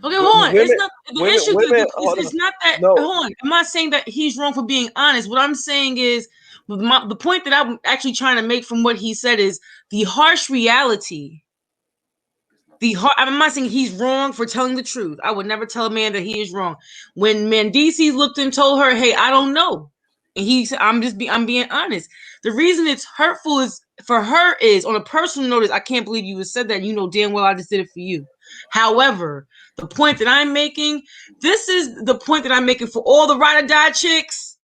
Okay, hold on. It's Women, not the women, issue. women. It's not that. No, Hold on. I'm not saying that he's wrong for being honest. What I'm saying is the point that I'm actually trying to make from what he said is the harsh reality. I'm not saying he's wrong for telling the truth. I would never tell a man that he is wrong. When Mendices looked and told her, "Hey, I don't know," and he said, I'm being honest." The reason it's hurtful is for her is on a personal notice. I can't believe you said that. You know damn well I just did it for you. However, the point that I'm making, this is the point that I'm making for all the ride or die chicks.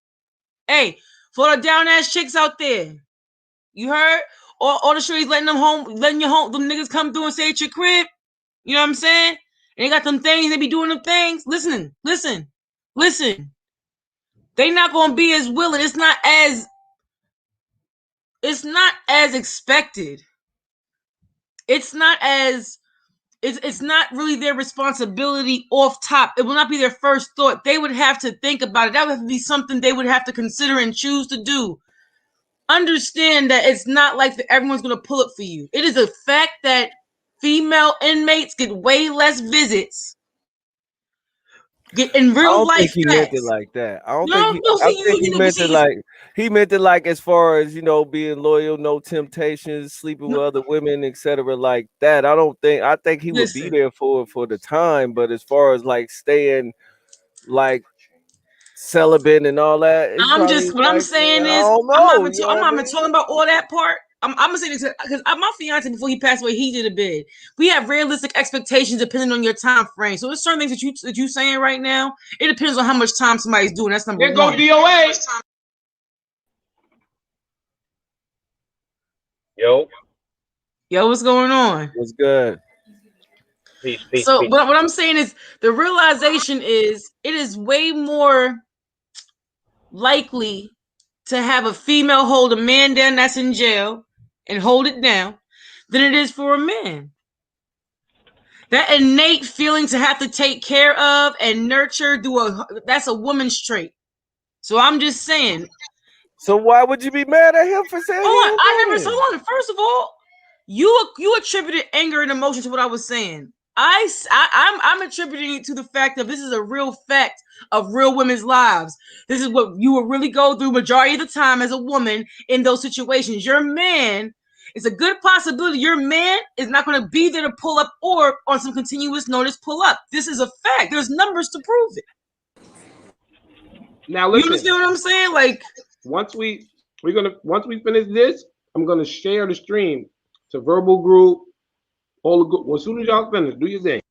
Hey, for the down ass chicks out there, you heard? All the shorties letting your home, them niggas come through and stay at your crib. You know what I'm saying? And they got them things, they be doing them things. Listen. They not gonna be as willing. It's not as expected. It's not really their responsibility off top. It will not be their first thought. They would have to think about it. That would have to be something they would have to consider and choose to do. Understand that it's not like everyone's going to pull it for you. It is a fact that female inmates get way less visits get in I real don't think life he meant it facts. like that. I don't think No, he. no, I see, think he meant it see, like as far as being loyal, no temptations, sleeping no, with other women, etc. Like that. I don't think. I think he would be listen. there for the time, but as far as like staying like celibate and all that, it's I'm probably just what I'm like, man, saying I is don't know. You know I'm what I not even mean? talking about all that part. I'm gonna say this because my fiance before he passed away, he did a bid. We have realistic expectations depending on your time frame. So there's certain things that you saying right now. It depends on how much time somebody's doing. That's number There go one. DOA. Yo, Yo, what's going on? What's good? peace, So peace. what I'm saying is the realization is it is way more likely to have a female hold a man down that's in jail and hold it down than it is for a man. That innate feeling to have to take care of and nurture that's a woman's trait. So I'm just saying. So why would you be mad at him for saying he Hold on, ain't I never. doing So it? hold on. First of all, you attributed anger and emotion to what I was saying. I'm attributing it to the fact that this is a real fact of real women's lives. This is what you will really go through majority of the time as a woman in those situations. Your man, it's a good possibility your man is not going to be there to pull up or on some continuous notice pull up. This is a fact. There's numbers to prove it. Now You listen. understand what I'm saying? Like Once we finish this, I'm gonna share the stream to Verbal Group. All the good. As soon as y'all finish, do your thing.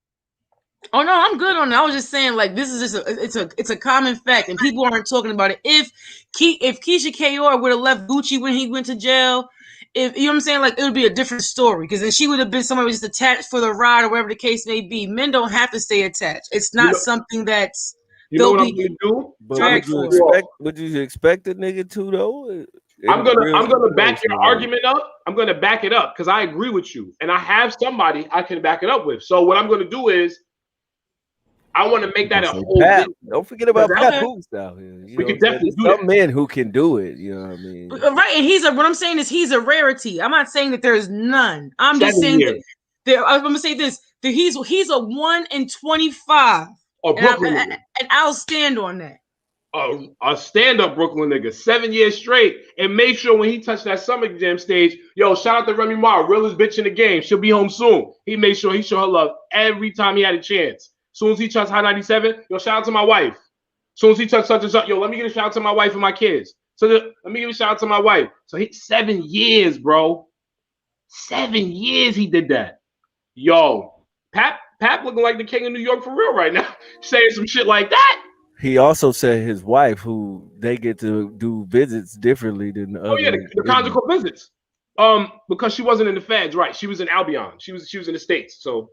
oh no, I'm good on that. I was just saying, like, this is just it's a common fact, and people aren't talking about it. If Keisha Kayor would have left Gucci when he went to jail, if you know what I'm saying, like, it would be a different story because then she would have been somebody just attached for the ride or whatever the case may be. Men don't have to stay attached. It's You not know, something that's you know they'll what I'm be gonna do? But I'm gonna dragged would cut you for. you off. expect? Would you expect a nigga to though? In I'm a gonna real I'm gonna back situation, your like, argument up. I'm gonna back it up because I agree with you, and I have somebody I can back it up with. So what I'm gonna do is I want to make that a say whole Pat. video. Don't forget about Pat Okay. Boots out here. You We know what could I'm saying? definitely There's do that. some men who can do it. You know what I mean? Right, and what I'm saying is he's a rarity. I'm not saying that there's none. I'm just 7 saying that years. I'm gonna say this: that he's a 1 in 25, A and Brooklyn nigga. I'll stand on that. A stand-up Brooklyn nigga, 7 years straight, and make sure when he touched that summer jam stage, yo, shout out to Remy Ma, realest bitch in the game. She'll be home soon. He made sure he showed her love every time he had a chance. Soon as he touched High 97, yo, shout out to my wife. Soon as he touched such and such, yo, let me give a shout out to my wife and my kids. Let me give a shout out to my wife. So 7 years, bro. 7 years he did that. Yo, Pat looking like the king of New York for real right now, saying some shit like that. He also said his wife, who they get to do visits differently than the Oh yeah, other. the conjugal visits. Because she wasn't in the feds, right? She was in Albion. She was in the States, so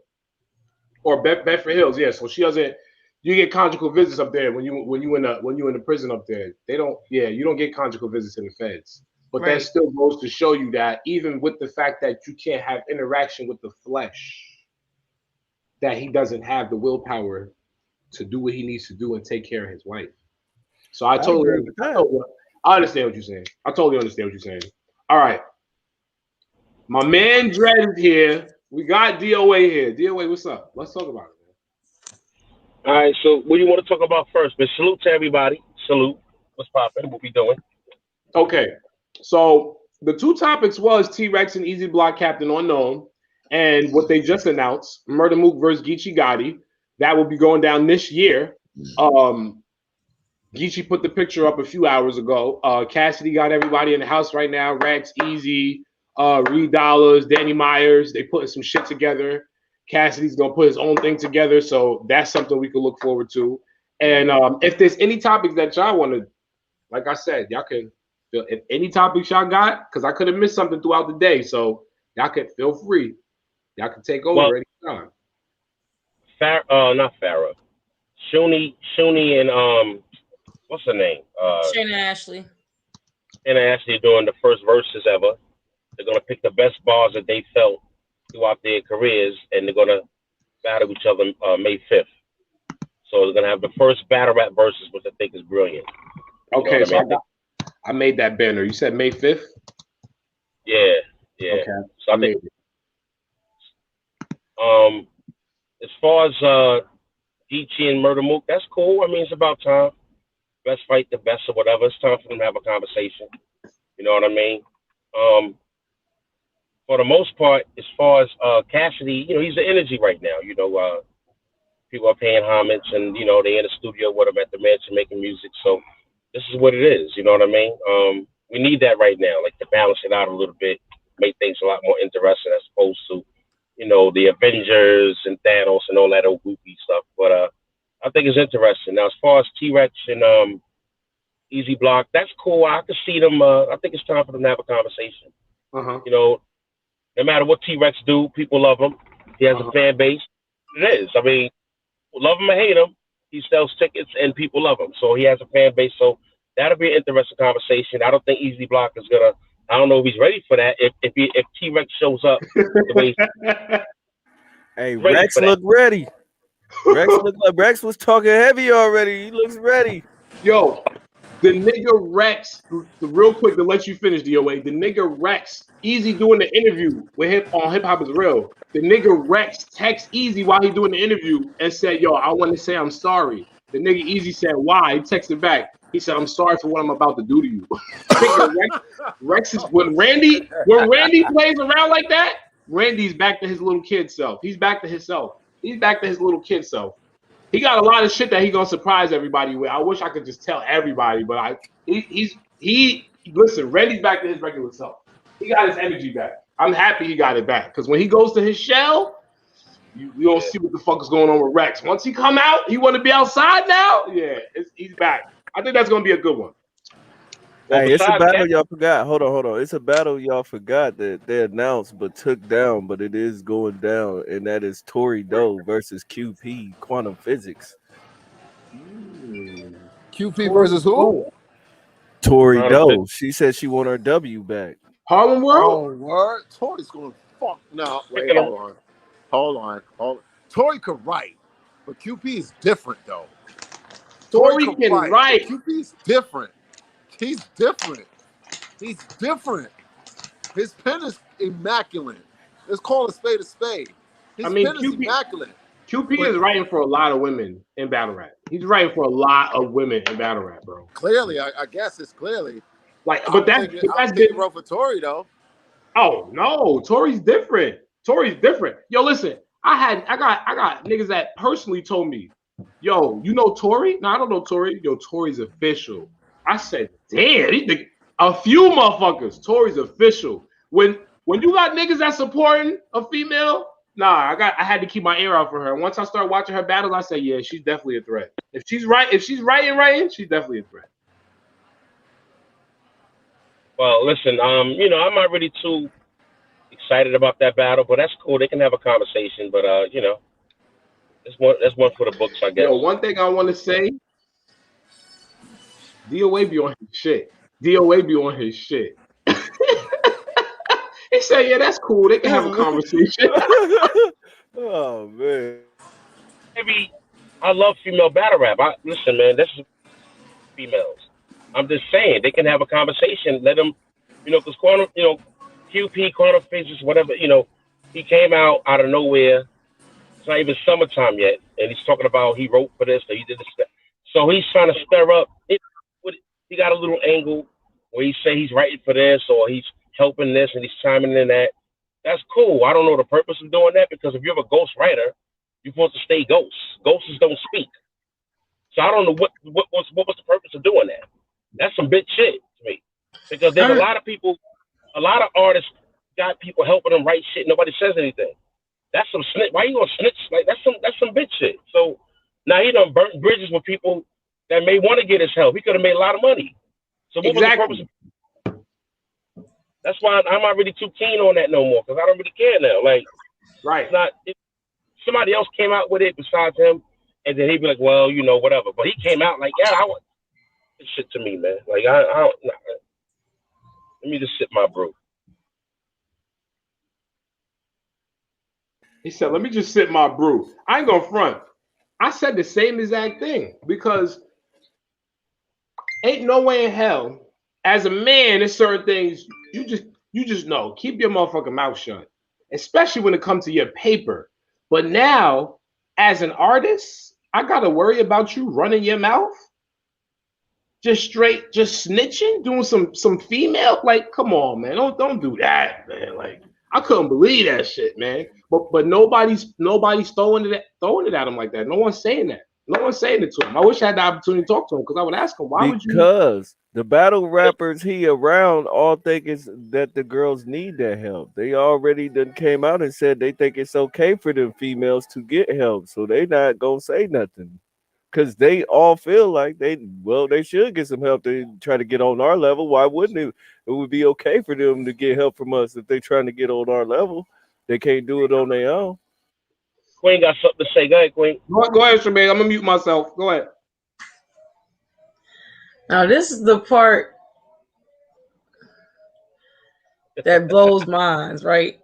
or Bedford Hills, yeah. So she doesn't. You get conjugal visits up there when you in the prison up there. They don't. Yeah, you don't get conjugal visits in the feds. But that Right. still goes to show you that even with the fact that you can't have interaction with the flesh, that he doesn't have the willpower to do what he needs to do and take care of his wife. So I agree with that. I understand what you're saying. I totally understand what you're saying. All right. My man Dredd is here. We got DOA here. DOA, what's up? Let's talk about it, man. All right, so what do you want to talk about first? But salute to everybody. Salute. What's poppin'? What we doing? Okay, so the two topics was T-Rex and Easy Block Captain Unknown, and what they just announced, Murda Mook versus Geechi Gotti. That will be going down this year. Geechi put the picture up a few hours ago. Cassidy got everybody in the house right now. Rex, Easy, Reed Dollars, Danny Myers. They putting some shit together. Cassidy's gonna put his own thing together, so that's something we can look forward to. And if there's any topics that y'all want to, like I said, y'all can. If any topics y'all got, because I could have missed something throughout the day, so y'all can feel free. Y'all can take over anytime. Not Farrah. Shuni, and what's her name? Shayna Ashley. And actually doing the first verses ever. They're gonna pick the best bars that they felt throughout their careers, and they're gonna battle each other May 5th. So they're gonna have the first battle rap verses, which I think is brilliant. Okay, you know so I made that banner. You said May 5th? Yeah. Okay. So I think as far as Geechi and Murda Mook, that's cool. I mean, it's about time. Best fight the best or whatever. It's time for them to have a conversation. You know what I mean? For the most part, as far as Cassidy, you know, he's the energy right now. You know, people are paying homage, and you know, they in the studio with him at the mansion making music. So this is what it is. You know what I mean? We need that right now, like to balance it out a little bit, make things a lot more interesting as opposed to, you know, the Avengers and Thanos and all that old goofy stuff. But I think it's interesting. Now, as far as T-Rex and Easy Block, that's cool. I can see them. I think it's time for them to have a conversation. You know, no matter what T-Rex do, people love him. He has a fan base. It is. I mean, love him or hate him, he sells tickets and people love him. So he has a fan base. So that'll be an interesting conversation. I don't think Easy Block is gonna. I don't know if he's ready for that. If T-Rex shows up the way hey, Rex looked ready. Rex looked like Rex was talking heavy already. He looks ready. Yo, the nigga Rex, real quick to let you finish, DOA. The nigga Rex, Easy doing the interview with Hip Hop Is Real. The nigga Rex texts Easy while he doing the interview and said, "Yo, I want to say I'm sorry." The nigga Easy said, "Why?" He texted back. He said, "I'm sorry for what I'm about to do to you." Rex is when Randy plays around like that, Randy's back to his little kid self. He's back to himself. He's back to his little kid self. He got a lot of shit that he gonna surprise everybody with. I wish I could just tell everybody, but he listen. Randy's back to his regular self. He got his energy back. I'm happy he got it back because when he goes to his shell, you don't see what the fuck is going on with Rex. Once he come out, he want to be outside now. Yeah, he's back. I think that's gonna be a good one. Hey, it's a battle y'all forgot. Hold on. It's a battle y'all forgot that they announced but took down, but it is going down, and that is Tory Doe versus QP Quantum Physics. QP versus who? Tory Doe. She said she want her W back. Harlem World? Oh, word. Tory's going to fuck. No, wait, hold on. Tory could write, but QP is different, though. Tory can write. QP's different. He's different. His pen is immaculate. Let's call a spade a spade. His pen is immaculate. QP is writing for a lot of women in battle rap. He's writing for a lot of women in battle rap, bro. Clearly, I guess it's clearly. Like, but that's big role for Tory, though. Oh no, Tory's different. Yo, listen, I got niggas that personally told me, yo, you know Tory? No, I don't know Tory. Yo, Tory's official. I said, damn, a few motherfuckers. Tory's official. When you got niggas that supporting a female, nah, I had to keep my ear out for her. Once I start watching her battles, I say, yeah, she's definitely a threat. If she's writing, she's definitely a threat. Well, listen, you know, I'm not really too excited about that battle, but that's cool. They can have a conversation, but you know, that's one for the books, I guess. Yo, one thing I want to say, DOA be on his shit. He said, yeah, that's cool. They can have a conversation. Oh, man. Maybe I love female battle rap. Listen, man, this is females. I'm just saying, they can have a conversation. Let them, you know, because Quantum, you know, QP, Quantum Physics, whatever, you know, he came out of nowhere It's not even summertime yet, and he's talking about he wrote for this or he did this. So he's trying to stir up. He got a little angle where he say he's writing for this or he's helping this and he's chiming in that. That's cool. I don't know the purpose of doing that because if you're a ghost writer, you're supposed to stay ghosts. Ghosts don't speak. So I don't know what was the purpose of doing that. That's some bitch shit to me because there's a lot of people, a lot of artists got people helping them write shit. Nobody says anything. That's some snitch. Why you gonna snitch? Like that's some bitch shit. So now he done burnt bridges with people that may want to get his help. He could have made a lot of money. So what was the purpose? That's why I'm not really too keen on that no more because I don't really care now. Like, right? Somebody else came out with it besides him, and then he'd be like, well, you know, whatever. But he came out like, yeah, I want this shit to me, man. Like I don't. Nah, let me just sip my brew. He said, let me just sip my brew. I ain't gonna front. I said the same exact thing because ain't no way in hell, as a man, there's certain things you just know. Keep your motherfucking mouth shut, especially when it comes to your paper. But now, as an artist, I gotta worry about you running your mouth, just snitching, doing some female. Like, come on, man, don't do that, man. Like, I couldn't believe that shit, man. But nobody's throwing it at him like that. No one's saying that. No one's saying it to him. I wish I had the opportunity to talk to him because I would ask him, why would you? Because the battle rappers he around all think is that the girls need that help. They already done came out and said they think it's okay for them females to get help. So they not gonna say nothing. Because they all feel like they should get some help. They try to get on our level. Why wouldn't it? It would be okay for them to get help from us if they're trying to get on our level. They can't do it on their own. Queen got something to say. Go ahead, Queen. Go ahead, Tremaine. I'm gonna mute myself. Go ahead. Now this is the part that blows minds, right?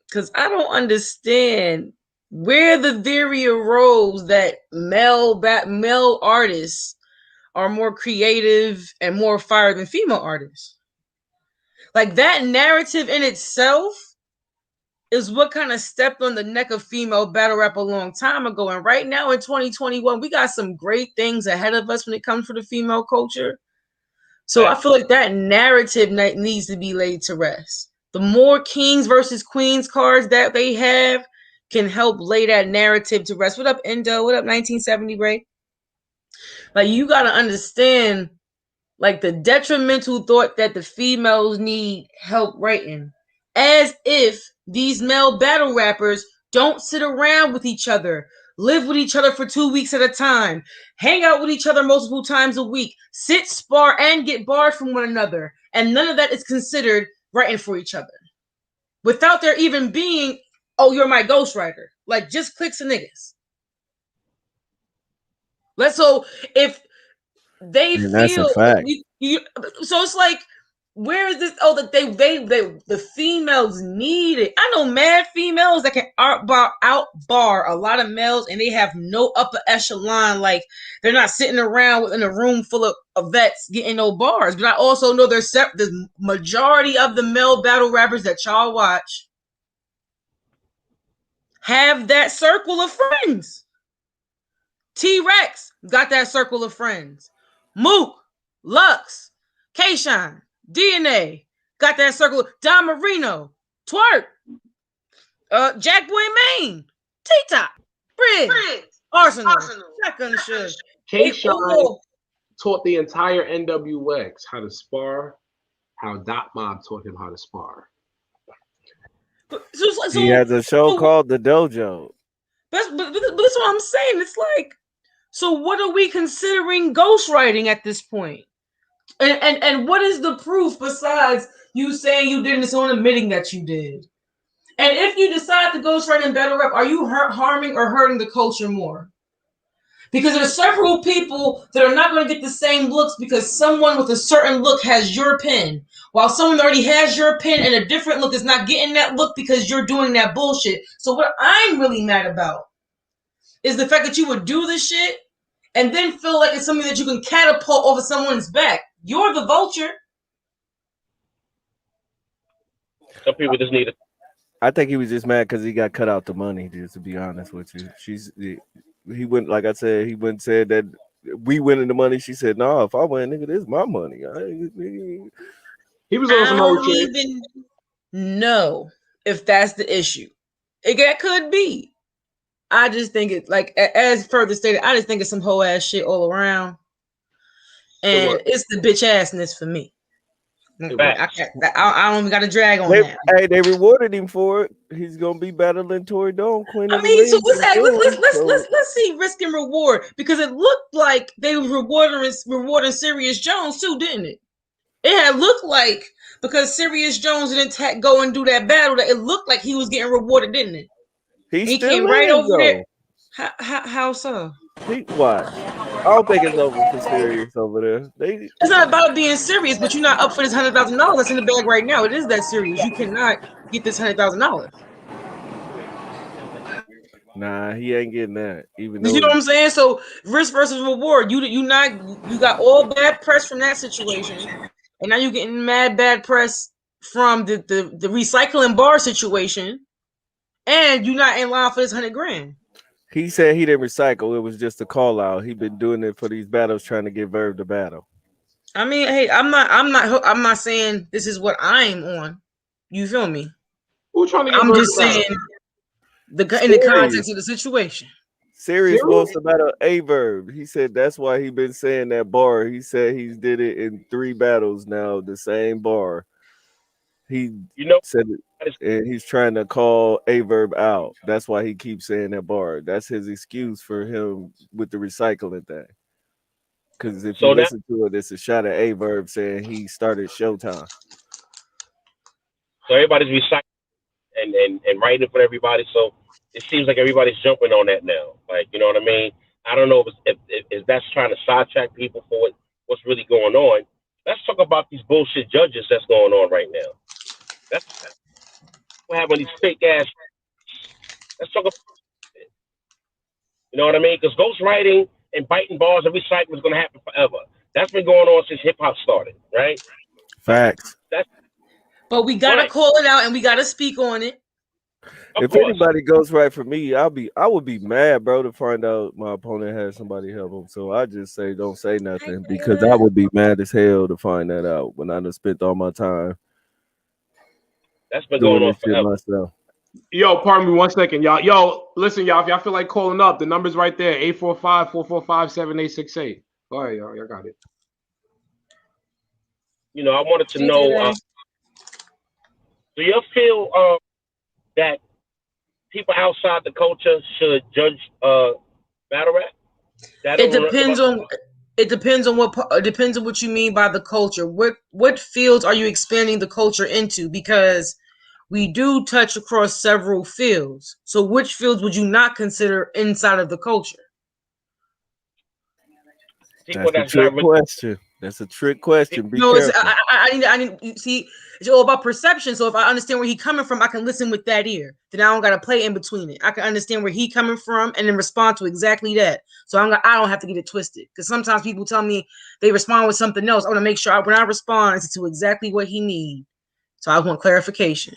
Because I don't understand where the theory arose that male artists are more creative and more fire than female artists. Like that narrative in itself is what kind of stepped on the neck of female battle rap a long time ago. And right now in 2021, we got some great things ahead of us when it comes to the female culture. So I feel like that narrative needs to be laid to rest. The more kings versus queens cards that they have can help lay that narrative to rest. What up, Indo? What up, 1970, Ray? Like, you got to understand, like, the detrimental thought that the females need help writing. As if these male battle rappers don't sit around with each other, live with each other for 2 weeks at a time, hang out with each other multiple times a week, sit, spar, and get bars from one another. And none of that is considered writing for each other. Without there even being, oh, you're my ghostwriter. Like, just clicks and niggas. So if they feel that's a fact. So it's like, where is this? Oh, that the females need it. I know mad females that can outbar a lot of males, and they have no upper echelon. Like, they're not sitting around in a room full of vets getting no bars. But I also know the majority of the male battle rappers that y'all watch have that circle of friends. T-Rex got that circle of friends. Mook, Lux, K-Shine, DNA got that circle. Don Marino, Twerk, Jack Boy Maine, T-Top, Briggs, Arsenal, Shotgun Suge. K-Shine taught the entire NWX how to spar, how Dot Mob taught him how to spar. He has a show called The Dojo. But that's what I'm saying. It's like, so what are we considering ghostwriting at this point? And what is the proof besides you saying you did this on admitting that you did? And if you decide to ghostwrite in battle rap, are you harming or hurting the culture more? Because there's several people that are not going to get the same looks because someone with a certain look has your pen, while someone already has your pen and a different look is not getting that look because you're doing that bullshit. So what I'm really mad about is the fact that you would do this shit and then feel like it's something that you can catapult over someone's back. You're the vulture. Some people just need I think he was just mad because he got cut out the money. Just to be honest with you, he went like I said. He went and said that we winning the money. She said, "No, if I win, nigga, this is my money." He was on I some don't other shit. even know if that's the issue. That could be. I just think it like as further stated. I just think it's some whole ass shit all around, and it's the bitch assness for me. I don't even got to drag on that. Hey, they rewarded him for it. He's gonna be battling Tory Dome, Queen of the Ring. So let's see risk and reward, because it looked like they were rewarding Serious Jones too, didn't it? It had looked like, because Serious Jones didn't go and do that battle, that it looked like he was getting rewarded, didn't it? He came right over there. How so? Watch. I don't think it's over for Serious over there. It's not about being serious, but you're not up for this $100,000 that's in the bag right now. It is that serious. You cannot get this $100,000. Nah, he ain't getting that. Even though you know what I'm saying. So risk versus reward. You got all bad press from that situation, and now you're getting bad press from the recycling bar situation, and you're not in line for this $100,000. He said he didn't recycle. It was just a call out. He been doing it for these battles, trying to get Verb to battle. I mean, hey, I'm not saying this is what I'm on. You feel me? Who's trying to get I'm just saying in the context of the situation. Serious wants to battle a Verb. He said that's why he been saying that bar. He said he's did it in 3 battles now, the same bar. He said it, and he's trying to call a Verb out. That's why he keeps saying that bar. That's his excuse for him with the recycling thing. Because if you listen to it, it's a shot at a Verb saying he started Showtime. So everybody's recycling and writing for everybody. So it seems like everybody's jumping on that now. Like, you know what I mean? I don't know if that's trying to sidetrack people for what's really going on. Let's talk about these bullshit judges that's going on right now. That's what happened. These fake ass. Let's talk about it. You know what I mean? Because ghostwriting and biting bars and recycling is going to happen forever. That's been going on since hip hop started, right? Facts. But we gotta call it out and we gotta speak on it. If anybody goes right for me, I would be mad, bro, to find out my opponent had somebody help him. So I just say don't say nothing, because I would be mad as hell to find that out when I done spent all my time. That's been going on forever. Myself. Yo, pardon me 1 second, y'all. Yo, listen, y'all. If y'all feel like calling up, the number's right there: 845-445-7868. All right, y'all got it. You know, I wanted to know. Do you feel that people outside the culture should judge battle rap? It depends on what you mean by the culture. What fields are you expanding the culture into? Because we do touch across several fields. So which fields would you not consider inside of the culture? That's a trick question. That's a trick question. Be careful. I need see, it's all about perception. So if I understand where he's coming from, I can listen with that ear. Then I don't got to play in between it. I can understand where he's coming from and then respond to exactly that. So I don't have to get it twisted. Because sometimes people tell me they respond with something else. I want to make sure when I respond, it's to exactly what he needs. So I want clarification.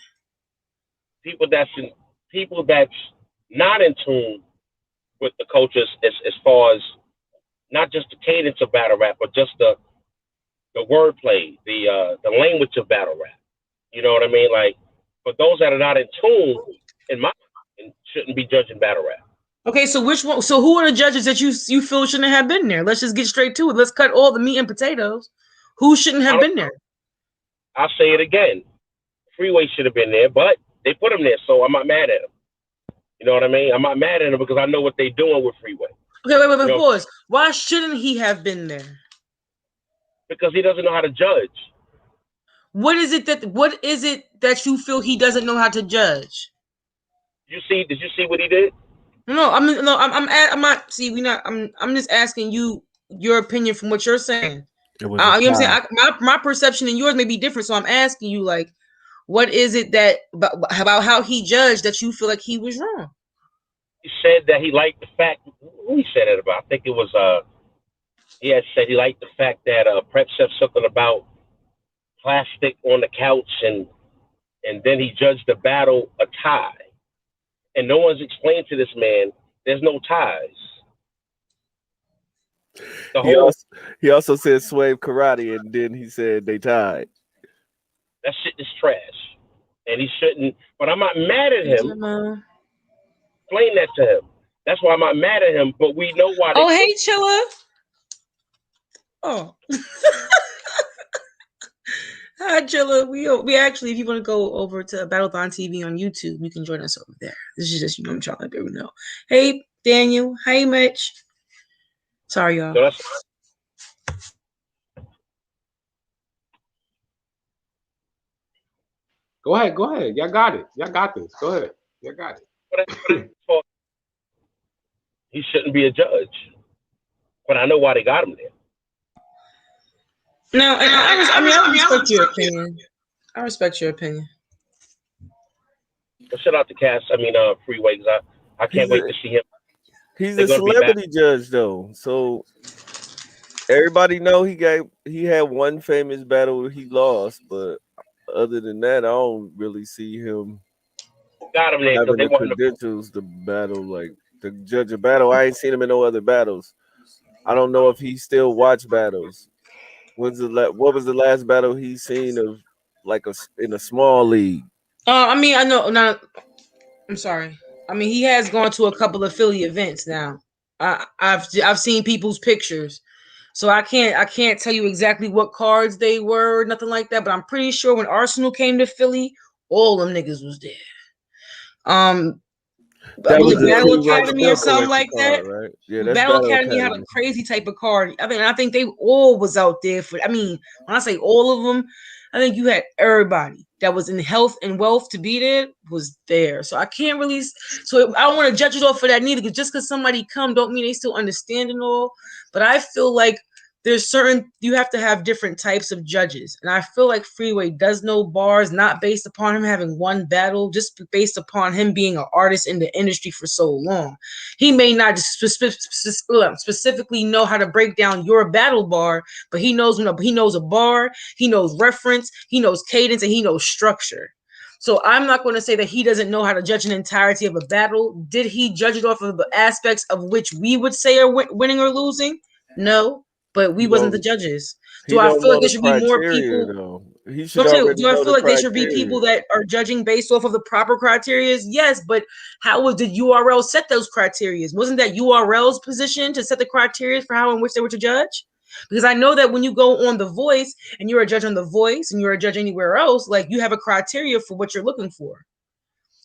People that's not in tune with the cultures as far as not just the cadence of battle rap, but just the wordplay, the language of battle rap. You know what I mean? Like, for those that are not in tune, in my opinion, shouldn't be judging battle rap. Okay, so which one? So who are the judges that you feel shouldn't have been there? Let's just get straight to it. Let's cut all the meat and potatoes. Who shouldn't have been there? I'll say it again. Freeway should have been there, but they put him there, so I'm not mad at him. You know what I mean? I'm not mad at him because I know what they're doing with Freeway. Okay, wait, pause. Why shouldn't he have been there? Because he doesn't know how to judge. What is it that you feel he doesn't know how to judge? Did you see what he did? I'm not. See, I'm just asking you your opinion from what you're saying. You know what I'm saying? My perception and yours may be different, so I'm asking you, like, what is it that about how he judged that you feel like he was wrong? He said that he liked the fact. Who he said it about? I think it was he had said he liked the fact that Prep said something about plastic on the couch and and then he judged the battle a tie. And no one's explained to this man there's no ties. He also said Swave Karate, and then he said they tied. That shit is trash, and he shouldn't. But I'm not mad at him. Explain that to him. That's why I'm not mad at him. But we know why. Oh, hey, Chilla. Oh. Hi, Chilla. We actually, if you want to go over to Battlethon TV on YouTube, you can join us over there. This is just, I'm trying to let everyone know. Hey, Daniel. Hey, Mitch. Sorry, y'all. So Go ahead. Y'all got it. Y'all got this. Go ahead. Y'all got it. He shouldn't be a judge. But I know why they got him there. No, I respect your opinion. I respect your opinion. But shout out to Cass. Freeway, because I can't wait to see him. He's a celebrity judge, though. So everybody know he had one famous battle he lost, but other than that, I don't really see him got him there having the credentials to battle, like to judge a battle. I ain't seen him in no other battles. I don't know if he still watch battles. What was the last battle he seen of like in a small league? I know. No, I'm sorry. He has gone to a couple of Philly events now. I've seen people's pictures, so I can't tell you exactly what cards they were, nothing like that. But I'm pretty sure when Arsenal came to Philly, all them niggas was there. That was the Battle Academy or something like that. Right? Yeah, that's Battle Academy had a crazy type of card. I think they all was out there for. When I say all of them, I think you had everybody that was in health and wealth to be there was there. So I can't really. So I don't want to judge it off for that neither. Because just because somebody come, don't mean they still understand and all. But I feel like there's you have to have different types of judges. And I feel like Freeway does know bars, not based upon him having one battle, just based upon him being an artist in the industry for so long. He may not specifically know how to break down your battle bar, but he knows he knows a bar, he knows reference, he knows cadence, and he knows structure. So I'm not going to say that he doesn't know how to judge an entirety of a battle. Did he judge it off of the aspects of which we would say are winning or losing? No. But we wasn't the judges. Do I feel like there should be more people? He should already do I feel like there should be people that are judging based off of the proper criteria? Yes, but how did URL set those criteria? Wasn't that URL's position to set the criteria for how in which they were to judge? Because I know that when you go on The Voice and you're a judge on The Voice and you're a judge anywhere else, like you have a criteria for what you're looking for.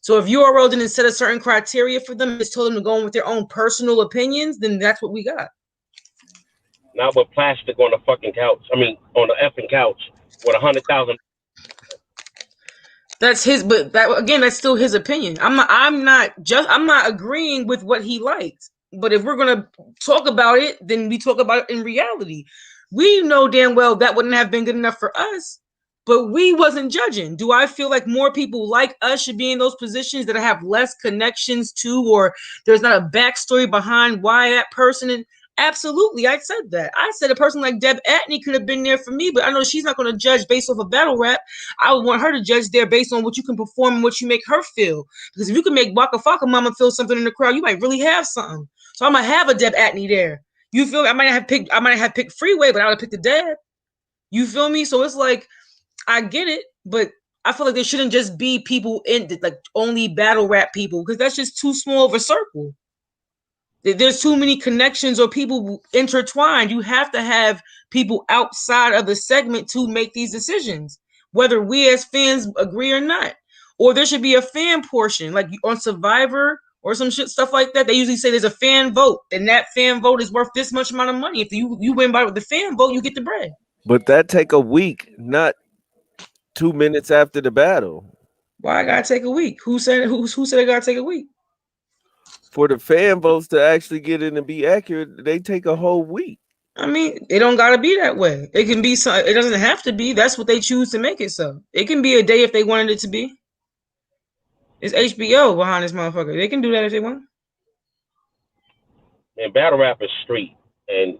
So if URL didn't set a certain criteria for them, just told them to go in with their own personal opinions, then that's what we got. Not with plastic on the fucking couch. On the effing couch with 100,000. That's his, but that's still his opinion. I'm not agreeing with what he likes. But if we're gonna talk about it, then we talk about it in reality. We know damn well that wouldn't have been good enough for us, but we wasn't judging. Do I feel like more people like us should be in those positions that have less connections to, or there's not a backstory behind why that person? Absolutely, I said that. I said a person like Deb Atney could have been there for me, but I know she's not going to judge based off a battle rap. I would want her to judge there based on what you can perform and what you make her feel. Because if you can make Waka Flocka Mama feel something in the crowd, you might really have something. So I'm gonna have a Deb Atney there. You feel me? I might have picked Freeway, but I would have picked the Deb. You feel me? So it's like I get it, but I feel like there shouldn't just be people in like only battle rap people because that's just too small of a circle. There's too many connections or people intertwined. You have to have people outside of the segment to make these decisions, whether we as fans agree or not. Or there should be a fan portion, like on Survivor or some shit, stuff like that. They usually say there's a fan vote, and that fan vote is worth this much amount of money. If you win by the fan vote, you get the bread. But that take a week, not 2 minutes after the battle. Why I gotta take a week? Who said I gotta take a week? For the fan votes to actually get in and be accurate, they take a whole week. It don't gotta be that way. It can be so. It doesn't have to be. That's what they choose to make it so. It can be a day if they wanted it to be. It's HBO behind this motherfucker. They can do that if they want. Man, battle rap is street, and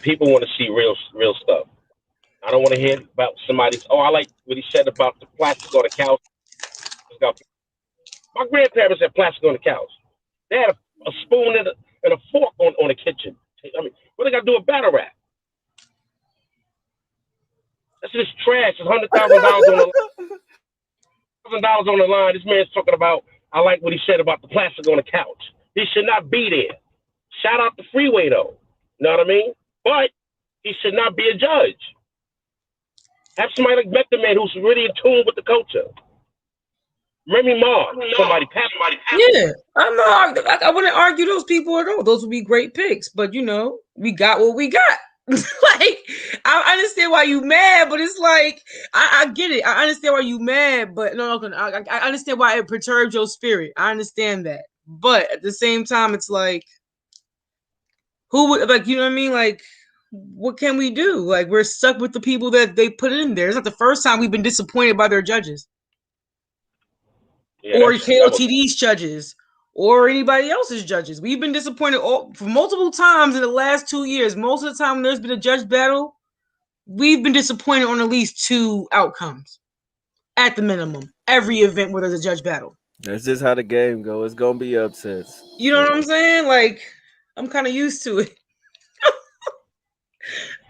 people want to see real stuff. I don't want to hear about somebody's. Oh, I like what he said about the plastic on the couch. My grandparents had plastic on the couch. They had a spoon and a fork on the kitchen. I mean, what they got to do with battle rap? That's just trash. It's $100,000 on the line. This man's talking about. I like what he said about the plastic on the couch. He should not be there. Shout out the Freeway though. You know what I mean? But he should not be a judge. Have somebody like Method Man who's really in tune with the culture. Remy Ma, somebody. Yeah, I wouldn't argue those people at all. Those would be great picks, but we got what we got. Like, I understand why you mad, but it's like I get it. I understand why you mad, but no, I understand why it perturbed your spirit. I understand that, but at the same time, it's like, who would, like, you know what I mean? Like, what can we do? Like, we're stuck with the people that they put in there. It's not the first time we've been disappointed by their judges. Yeah, or KOTD's judges, or anybody else's judges. We've been disappointed for multiple times in the last 2 years. Most of the time when there's been a judge battle, we've been disappointed on at least 2 outcomes. At the minimum. Every event where there's a judge battle. That's just how the game goes. It's going to be upsets. You know what I'm saying? Like, I'm kind of used to it.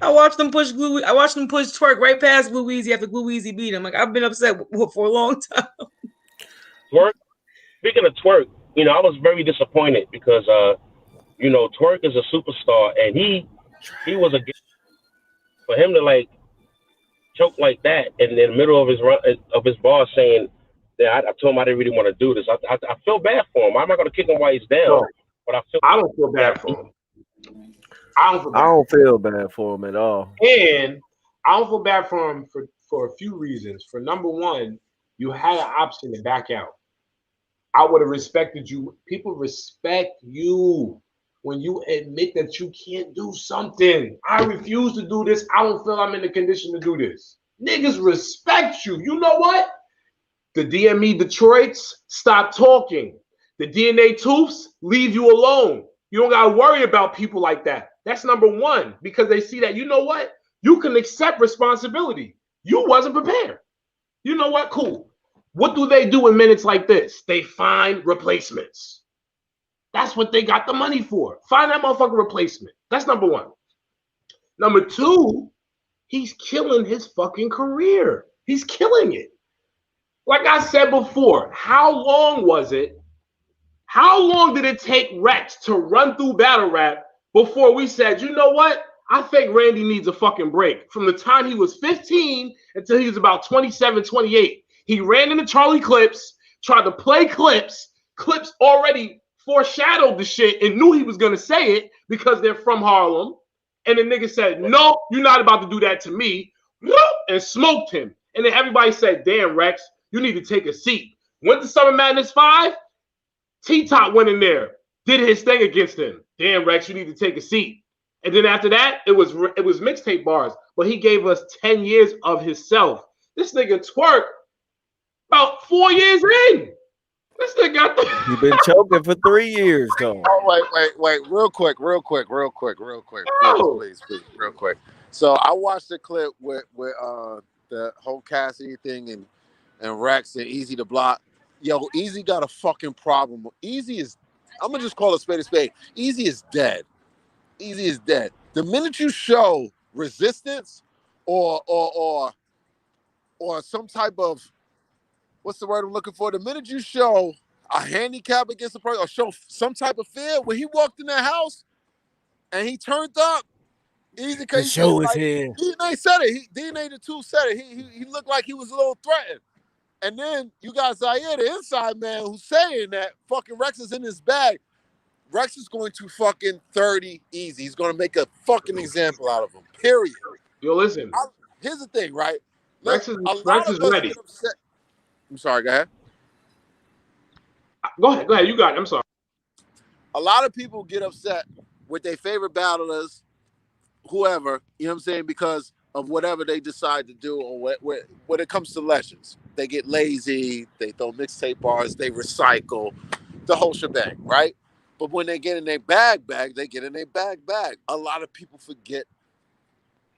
I watched them push Twerk right past Glue Eazy after Glue Eazy beat him. Like, I've been upset for a long time. Twerk. Speaking of Twerk, I was very disappointed because, Twerk is a superstar, and he was for him to like choke like that, and in the middle of his bar saying that I told him I didn't really want to do this. I feel bad for him. I'm not going to kick him while he's down, no, but I don't feel bad for him. I don't feel bad for him at all, and I don't feel bad for him for a few reasons. For number one, you had an option to back out. I would have respected you. People respect you when you admit that you can't do something. I refuse to do this. I don't feel I'm in the condition to do this. Niggas respect you. You know what? The DME Detroits, stop talking. The DNA Tooths, leave you alone. You don't got to worry about people like that. That's number one, because they see that, you know what? You can accept responsibility. You wasn't prepared. You know what? Cool. What do they do in minutes like this? They find replacements. That's what they got the money for. Find that motherfucking replacement. That's number one. Number two, he's killing his fucking career. He's killing it. Like I said before, how long was it? How long did it take Rex to run through battle rap before we said, you know what? I think Randy needs a fucking break. From the time he was 15 until he was about 27, 28. He ran into Charlie Clips, tried to play Clips. Clips already foreshadowed the shit and knew he was going to say it because they're from Harlem. And the nigga said, no, you're not about to do that to me. And smoked him. And then everybody said, damn, Rex, you need to take a seat. Went to Summer Madness 5. T-Top went in there, did his thing against him. Damn, Rex, you need to take a seat. And then after that, it was mixtape bars. But he gave us 10 years of himself. This nigga Twerk, about 4 years in. This nigga got the... You've been choking for 3 years, though. Oh, wait. Real quick. Please, real quick. So I watched the clip with the whole Cassidy thing and Rex and Eazy the Block. Yo, Eazy got a fucking problem. Eazy is, I'm gonna just call it a spade. Eazy is dead. Eazy is dead. The minute you show resistance or some type of, what's the word I'm looking for? The minute you show a handicap against a person or show some type of fear, when he walked in that house and he turned up, Eazy the show is here. DNA said it. DNA the two said it. He looked like he was a little threatened. And then you got Zaire, the inside man, who's saying that fucking Rex is in his bag. Rex is going to fucking 30 Eazy. He's going to make a fucking example out of him. Period. Yo, listen. Here's the thing, right? Rex is ready. I'm sorry, go ahead. Go ahead. You got it. I'm sorry. A lot of people get upset with their favorite battlers, whoever, you know what I'm saying, because of whatever they decide to do or when it comes to legends. They get lazy, they throw mixtape bars, they recycle, the whole shebang, right? But when they get in their bag, they get in their bag. A lot of people forget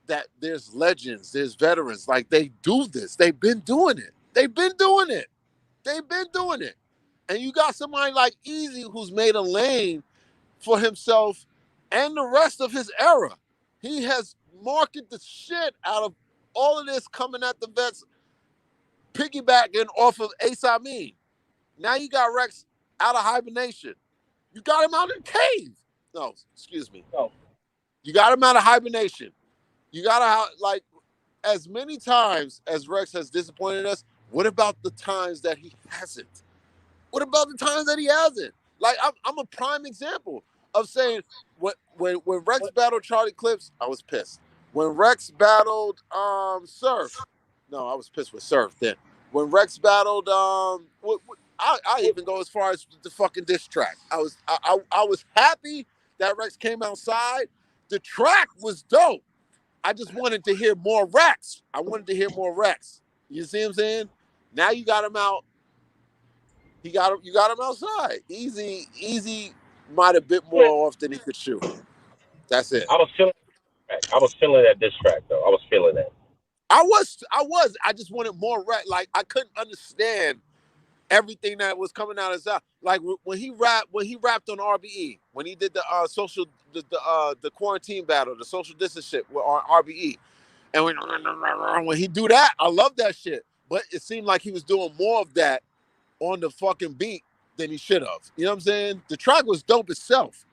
that there's legends, there's veterans. Like, they do this. They've been doing it. They've been doing it. And you got somebody like Eazy who's made a lane for himself and the rest of his era. He has marketed the shit out of all of this coming at the vets, piggybacking off of Ace Amin. Now you got Rex out of hibernation. You got him out of the cave. No, excuse me. No. You got him out of hibernation. You got to, like, as many times as Rex has disappointed us, what about the times that he hasn't? What about the times that he hasn't? Like, I'm a prime example of saying when Rex battled Charlie Clips, I was pissed. When Rex battled Surf, no, I was pissed with Surf then. When Rex battled I even go as far as the fucking diss track. I was happy that Rex came outside. The track was dope. I just wanted to hear more Rex. I wanted to hear more Rex. You see what I'm saying? Now you got him out. You got him outside. Eazy might have bit more off than he could chew. That's it. I was feeling that diss track though. I was feeling that. I was. I just wanted more Rex. Like, I couldn't understand everything that was coming out of his mouth. Like when he rapped on RBE, when he did the quarantine battle, the social distance shit on RBE, and when he do that, I love that shit. But it seemed like he was doing more of that on the fucking beat than he should have. You know what I'm saying? The track was dope itself,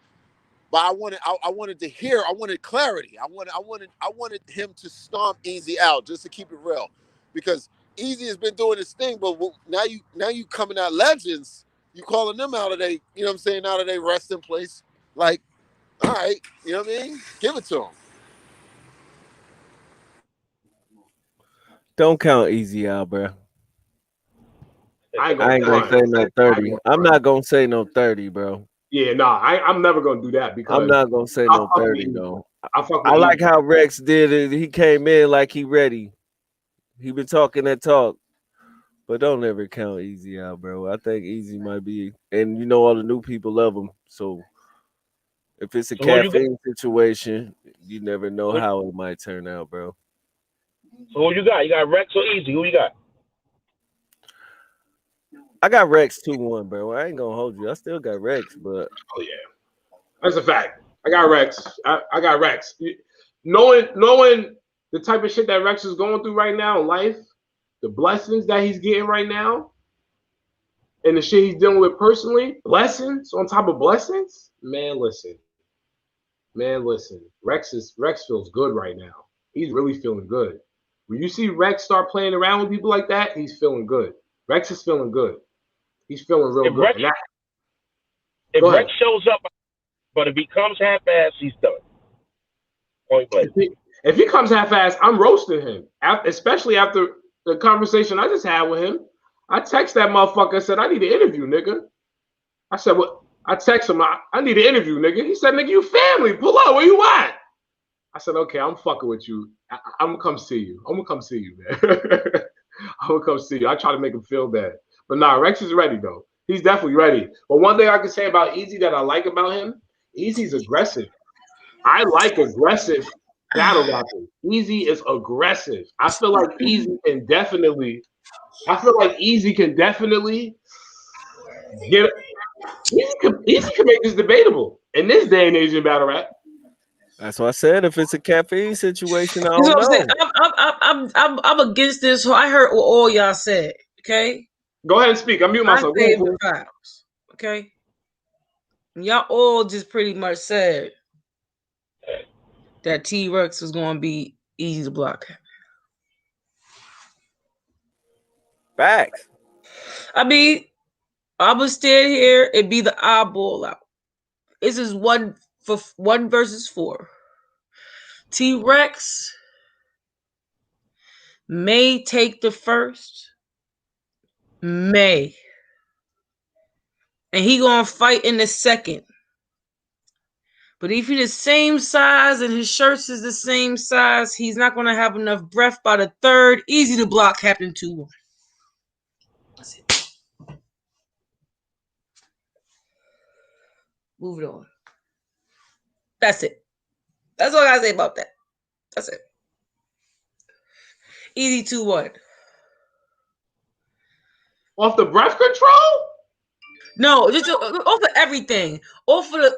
but I wanted to hear. I wanted clarity. I wanted him to stomp Eazy out, just to keep it real, because Eazy has been doing his thing, but now you coming at legends, you calling them out of they, you know what I'm saying, out of they resting place. Like, all right, you know what I mean? Give it to him. Don't count Eazy out, bro. I ain't gonna say no 30. I'm not gonna say no 30, bro. Yeah, nah, I'm never gonna do that because I'm not gonna say no 30 though. I like how Rex did it. He came in like he ready. He been talking that talk. But don't ever count Eazy out, bro. I think Eazy might be, and you know all the new people love him. So if it's a caffeine situation, you never know how it might turn out, bro. So who you got? You got Rex or Eazy? Who you got? I got Rex 2-1, bro. I ain't gonna hold you. I still got Rex, but oh yeah, that's a fact. I got Rex. I got Rex. Knowing the type of shit that Rex is going through right now in life, the blessings that he's getting right now, and the shit he's dealing with personally, blessings on top of blessings. Man, listen. Rex feels good right now. He's really feeling good. When you see Rex start playing around with people like that, he's feeling good. Rex is feeling good. He's feeling real good. If Rex shows up, but if he comes half-assed, he's done. Point blank. If he comes half-assed, I'm roasting him. Especially after the conversation I just had with him. I text that motherfucker and said, I need an interview, nigga. I said, what? I text him, I need an interview, nigga. He said, nigga, you family. Pull up. Where you at? I said, okay, I'm fucking with you. I'm going to come see you. I'm going to come see you, man. I'm going to come see you. I try to make him feel bad. But nah, Rex is ready, though. He's definitely ready. But one thing I can say about Eazy that I like about him, Eazy's aggressive. I like aggressive battle rappers. Eazy is aggressive. I feel like Eazy can definitely get. Eazy can make this debatable in this day and age in battle rap. That's what I said. If it's a caffeine situation, I don't know. I'm against this. So I heard what all y'all said. Okay. Go ahead and speak. I'm mute myself. Okay. Y'all all just pretty much said that T-Rex was going to be easy to block. Facts. I mean, I would stand here and be the eyeball out. This is 1 versus 4. T-Rex may take the first. May. And he gonna fight in the second. But if he's the same size and his shirts is the same size, he's not gonna have enough breath by the third. Easy to block, Captain 2-1. That's it. Move it on. That's it. That's all I gotta say about that. That's it. Easy 2-1. Off the breath control? No, just off of everything. Off of the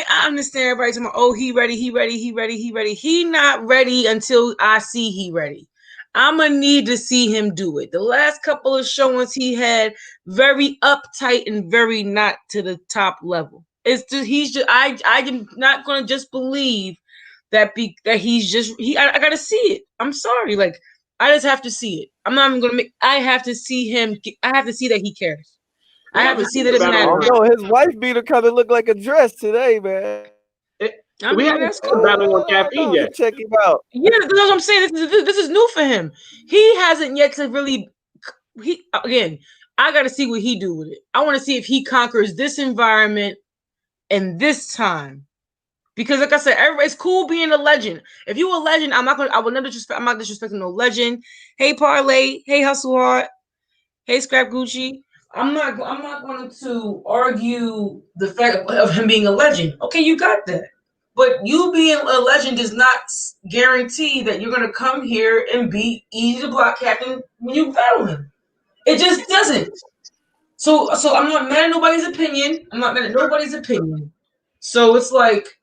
I understand everybody talking about, oh, he ready. He not ready until I see he ready. I'm gonna need to see him do it. The last couple of showings he had very uptight and very not to the top level. It's just I'm not gonna just believe that I gotta see it. I'm sorry, like I just have to see it. I'm not even gonna I have to see him. I have to see that he cares. I have to see that it matters. No, his wife beater kind of looked like a dress today, man. We haven't seen a battle on caffeine yet. Check him out. Yeah, that's what I'm saying. This is new for him. He hasn't yet to really. I got to see what he do with it. I want to see if he conquers this environment and this time. Because, like I said, it's cool being a legend. If you a legend, I'm not disrespecting no legend. Hey, Parlay. Hey, Hustle Hard. Hey, Scrap Gucci. I'm not going to argue the fact of him being a legend. Okay, you got that. But you being a legend does not guarantee that you're going to come here and beat Eazy the Block Captain when you battle him. It just doesn't. So I'm not mad at nobody's opinion. I'm not mad at nobody's opinion. So it's like,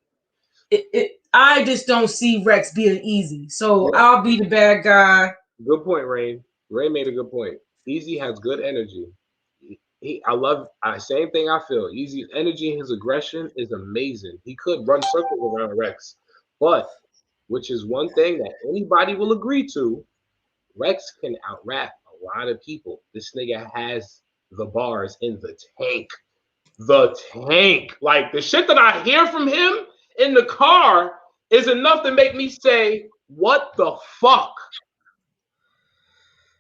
I just don't see Rex being easy. So I'll be the bad guy. Good point, Rain. Rain made a good point. Eazy has good energy. Same thing I feel. Eazy's energy and his aggression is amazing. He could run circles around Rex, but which is one thing that anybody will agree to, Rex can out-rap a lot of people. This nigga has the bars in the tank. The tank. Like, the shit that I hear from him in the car is enough to make me say, what the fuck?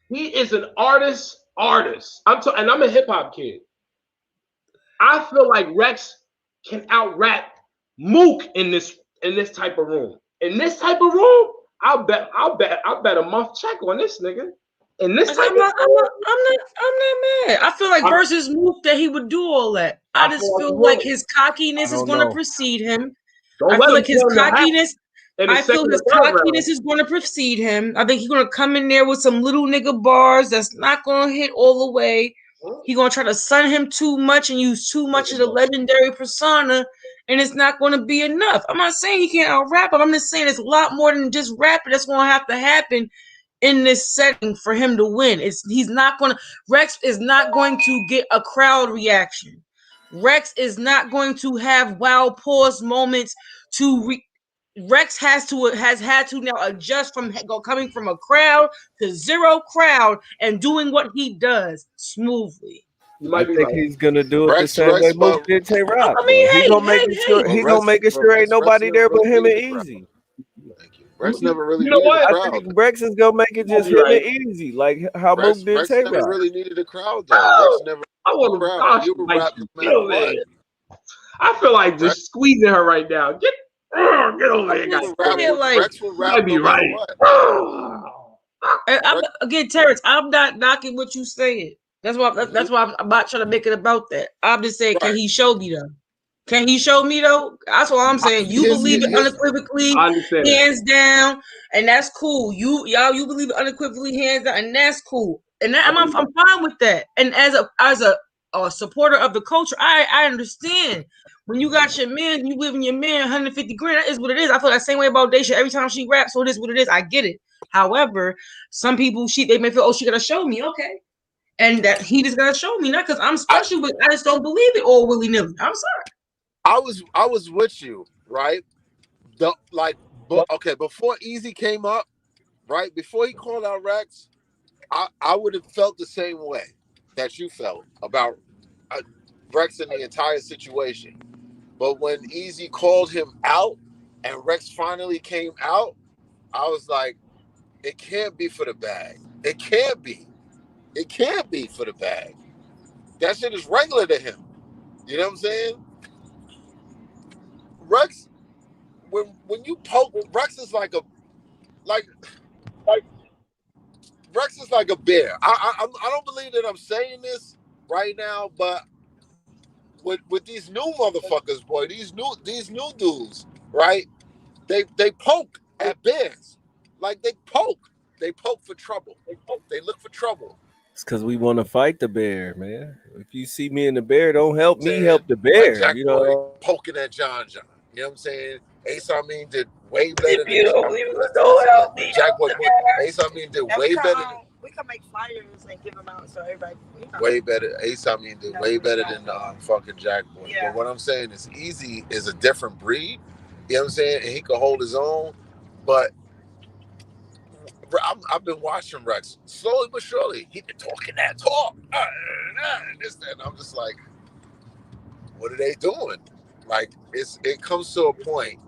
He is an artist. And I'm a hip-hop kid. I feel like Rex can out-rap Mook in this type of room. In this type of room, I'll bet a month check on this nigga. In this type I'm not mad. I feel like versus Mook that he would do all that. I just feel like his cockiness is going to precede him. I feel like his cockiness is going to precede him. I think he's going to come in there with some little nigga bars that's not going to hit all the way. He's going to try to sun him too much and use too much of the legendary persona, and it's not going to be enough. I'm not saying he can't out-rap him. I'm just saying it's a lot more than just rapping that's going to have to happen in this setting for him to win. Rex is not going to get a crowd reaction. Rex is not going to have wow pause moments Rex has had to now adjust from coming from a crowd to zero crowd and doing what he does smoothly. I think he's gonna do it the same way Mook did Tay-Rock. I mean, he's gonna make sure ain't nobody there but him and Eazy. Rex never really needed a crowd. I think Rex is gonna make it just him and Eazy, like how Mook did Tay-Rock. Rex never really needed a crowd though. Rex never. I want to I feel like just squeezing her right now. Get over here, Rex will rap. I'd be right. Again, Terrence, I'm not knocking what you saying. That's why I'm not trying to make it about that. I'm just saying, can he show me though? Can he show me though? That's what I'm saying. You believe it unequivocally, hands down, and that's cool. You believe it unequivocally, hands down, and that's cool. And I'm fine with that. And as a supporter of the culture, I understand. When you got your man, you giving your man 150 grand, that is what it is. I feel that same way about Daisha every time she raps, so it is what it is. I get it. However, some people they may feel, she gotta show me, okay. And that he just gotta show me, not because I'm special, but I just don't believe it all willy-nilly. I'm sorry. I was with you, right? Before Eazy came up, right? Before he called out Rex, I would have felt the same way that you felt about Rex and the entire situation. But when Eazy called him out and Rex finally came out, I was like, it can't be for the bag. It can't be. It can't be for the bag. That shit is regular to him. You know what I'm saying? Rex, when you poke, Rex is like Rex is like a bear. I don't believe that I'm saying this right now, but with these new motherfuckers, boy, these new dudes, right? They poke at bears. Like they poke for trouble. They look for trouble. It's because we want to fight the bear, man. If you see me and the bear, don't help me help the bear. Like Jack you Boy know, poking at John. You know what I'm saying? Ace Amin did way better If you don't than leave us, don't help me. Jack Boy. Ace Amin did way better. We can make flyers and give them out so everybody. Way better. Ace Amin did way better than fucking Jack Boy. Yeah. But what I'm saying is, Eazy is a different breed. You know what I'm saying? And he could hold his own. But I've been watching Rex slowly but surely. He been talking that talk, and this, that, and I'm just like, what are they doing? Like, it comes to a point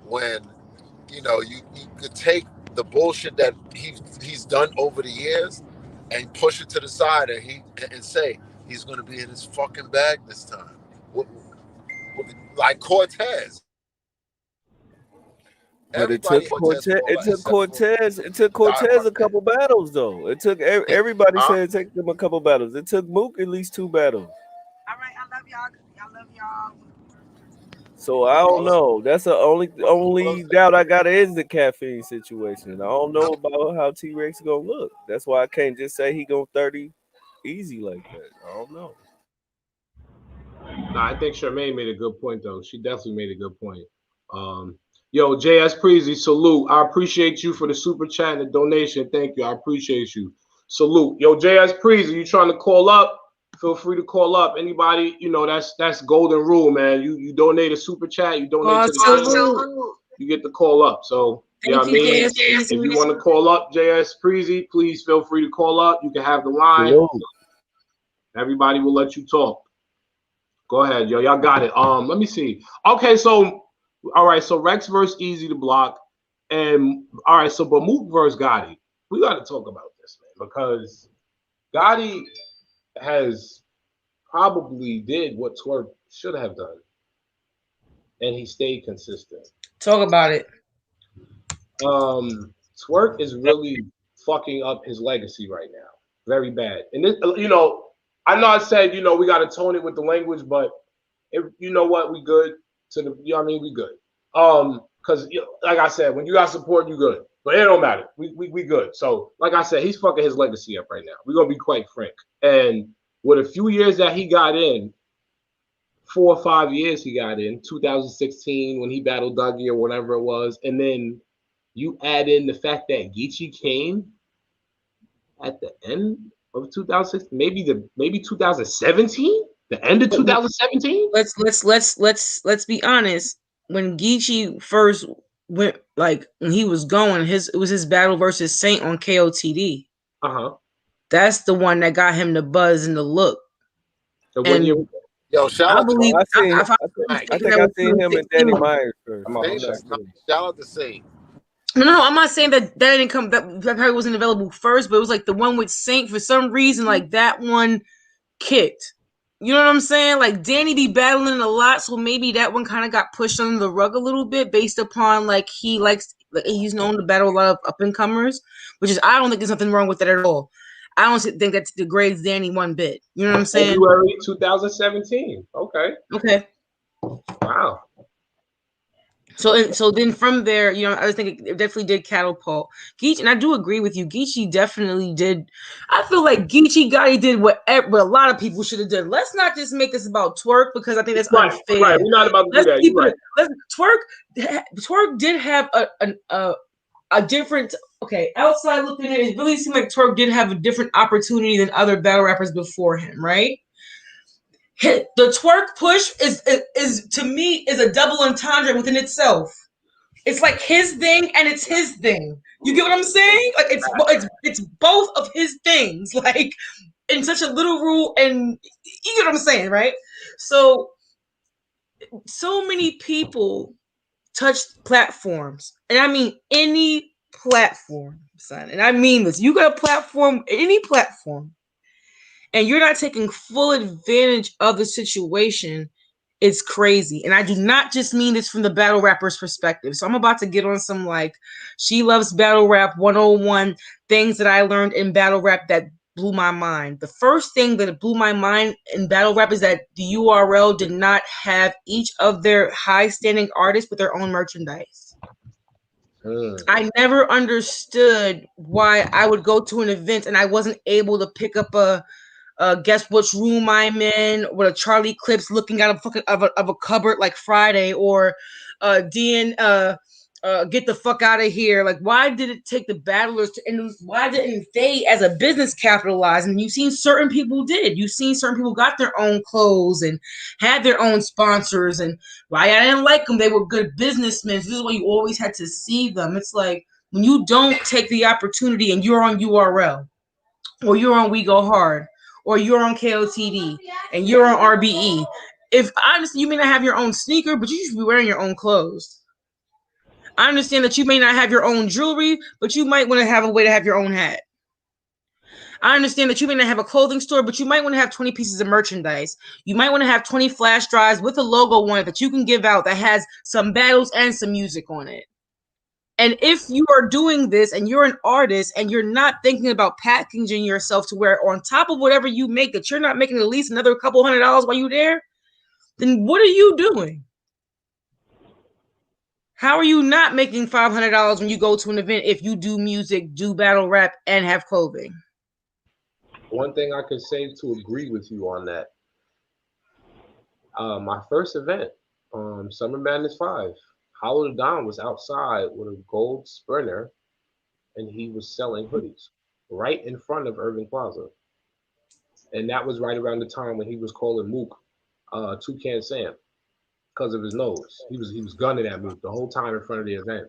when you could take the bullshit that he's done over the years and push it to the side, and say he's going to be in his fucking bag this time, like Cortez. But it took Cortez. It took Cortez a couple battles, though. It took everybody said it took them a couple battles. It took Mook at least 2 battles. All right, I love y'all. I love y'all. So I don't know. That's the only doubt I got is the caffeine situation. I don't know about how T-Rex gonna look. That's why I can't just say he gonna 30 easy like that. I don't know. Nah, I think Charmaine made a good point though. She definitely made a good point. Yo, JS Preezy, salute. I appreciate you for the super chat and the donation. Thank you. I appreciate you. Salute. Yo, JS Preezy, you trying to call up? Feel free to call up. Anybody, that's golden rule, man. You donate a super chat, you donate to the channel, you get the call up. So, I mean, if you want to call up JS Preezy, please feel free to call up. You can have the line. Hello. Everybody will let you talk. Go ahead, yo. Y'all got it. Let me see. Okay, so all right, so Rex versus Eazy to block. And all right, so but Mook versus Gotti. We got to talk about this, man, because Gotti has probably did what Twerk should have done. And he stayed consistent. Talk about it. Twerk is really fucking up his legacy right now. Very bad. And this, I know I said, we got to tone it with the language, but you know what? We good. We good. Because like I said, when you got support, you good. But it don't matter. We good. So like I said, he's fucking his legacy up right now. We're gonna be quite frank. And with a few years that he got in, 4 or 5 years he got in, 2016 when he battled Dougie or whatever it was, and then you add in the fact that Geechi came at the end of 2006, maybe 2017. The end of 2017. Let's be honest. When Geechi first went, like when he was going, it was his battle versus Saint on KOTD. That's the one that got him the buzz and the look. So when you, shout out believe, I think I seen him and Danny Myers first. Shout out to Saint. No, I'm not saying that didn't come. That probably wasn't available first, but it was like the one with Saint for some reason. Like that one kicked. You know what I'm saying? Like Danny be battling a lot, so maybe that one kind of got pushed under the rug a little bit based upon he's known to battle a lot of up and comers, which is I don't think there's nothing wrong with that at all. I don't think that degrades Danny one bit. You know what I'm saying? February 2017. Okay. Wow. So then from there, I just think it definitely did catapult Geechi, and I do agree with you. Geechi definitely did. I feel like Geechi Gotti did what a lot of people should have done. Let's not just make this about Twerk because I think that's unfair. Right, we're not about to do that. Right. Twerk did have a different. Okay, outside looking in, it really seemed like Twerk did have a different opportunity than other battle rappers before him, right? The Twerk push is to me is a double entendre within itself. It's like his thing and it's his thing. You get what I'm saying? Like it's both of his things, like in such a little rule, and you get what I'm saying, right? So many people touch platforms, and I mean any platform, son. And I mean this. You got a platform, any platform, and you're not taking full advantage of the situation, it's crazy. And I do not just mean this from the battle rapper's perspective. So I'm about to get on some She Loves Battle Rap 101 things that I learned in battle rap that blew my mind. The first thing that blew my mind in battle rap is that the URL did not have each of their high-standing artists with their own merchandise. I never understood why I would go to an event and I wasn't able to pick up a guess which room I'm in with a Charlie Clips looking out of a cupboard like Friday, or DN get the fuck out of here. Like, why did it take the battlers to and why didn't they as a business capitalize? And you've seen certain people did. You've seen certain people got their own clothes and had their own sponsors, and why I didn't like them, they were good businessmen. This is why you always had to see them. It's like when you don't take the opportunity and you're on URL or you're on We Go Hard, or you're on KOTD, and you're on RBE. If honestly, you may not have your own sneaker, but you should be wearing your own clothes. I understand that you may not have your own jewelry, but you might want to have a way to have your own hat. I understand that you may not have a clothing store, but you might want to have 20 pieces of merchandise. You might want to have 20 flash drives with a logo on it that you can give out that has some battles and some music on it. And if you are doing this and you're an artist and you're not thinking about packaging yourself to where on top of whatever you make that you're not making at least another couple $100 while you're there, then what are you doing? How are you not making $500 when you go to an event if you do music, do battle rap, and have clothing? One thing I could say to agree with you on that. My first event, Summer Madness 5, Hollow the Don was outside with a gold Sprinter, and he was selling hoodies right in front of Irving Plaza. And that was right around the time when he was calling Mook Toucan Sam because of his nose. He was gunning at Mook the whole time in front of the event,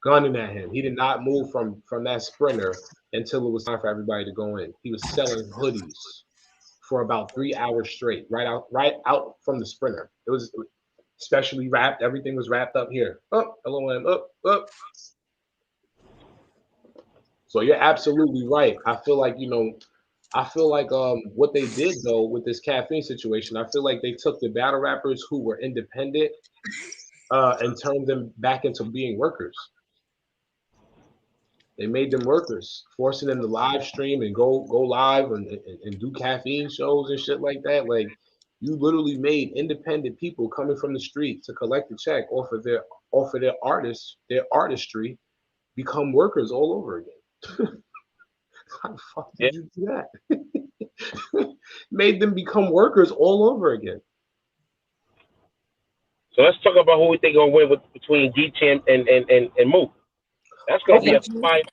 gunning at him. He did not move from that Sprinter until it was time for everybody to go in. He was selling hoodies for about 3 hours straight, right out from the Sprinter. It was specially wrapped. Everything was wrapped up here. Up, LOM, up. So you're absolutely right. I feel like, what they did though with this caffeine situation, I feel like they took the battle rappers who were independent and turned them back into being workers. They made them workers, forcing them to live stream and go live and do caffeine shows and shit like that. Like, you literally made independent people coming from the street to collect a check off of their artistry become workers all over again. How the fuck did you do that? Made them become workers all over again. So let's talk about who we think gonna win between Geechi and Mook. That's gonna be a fight.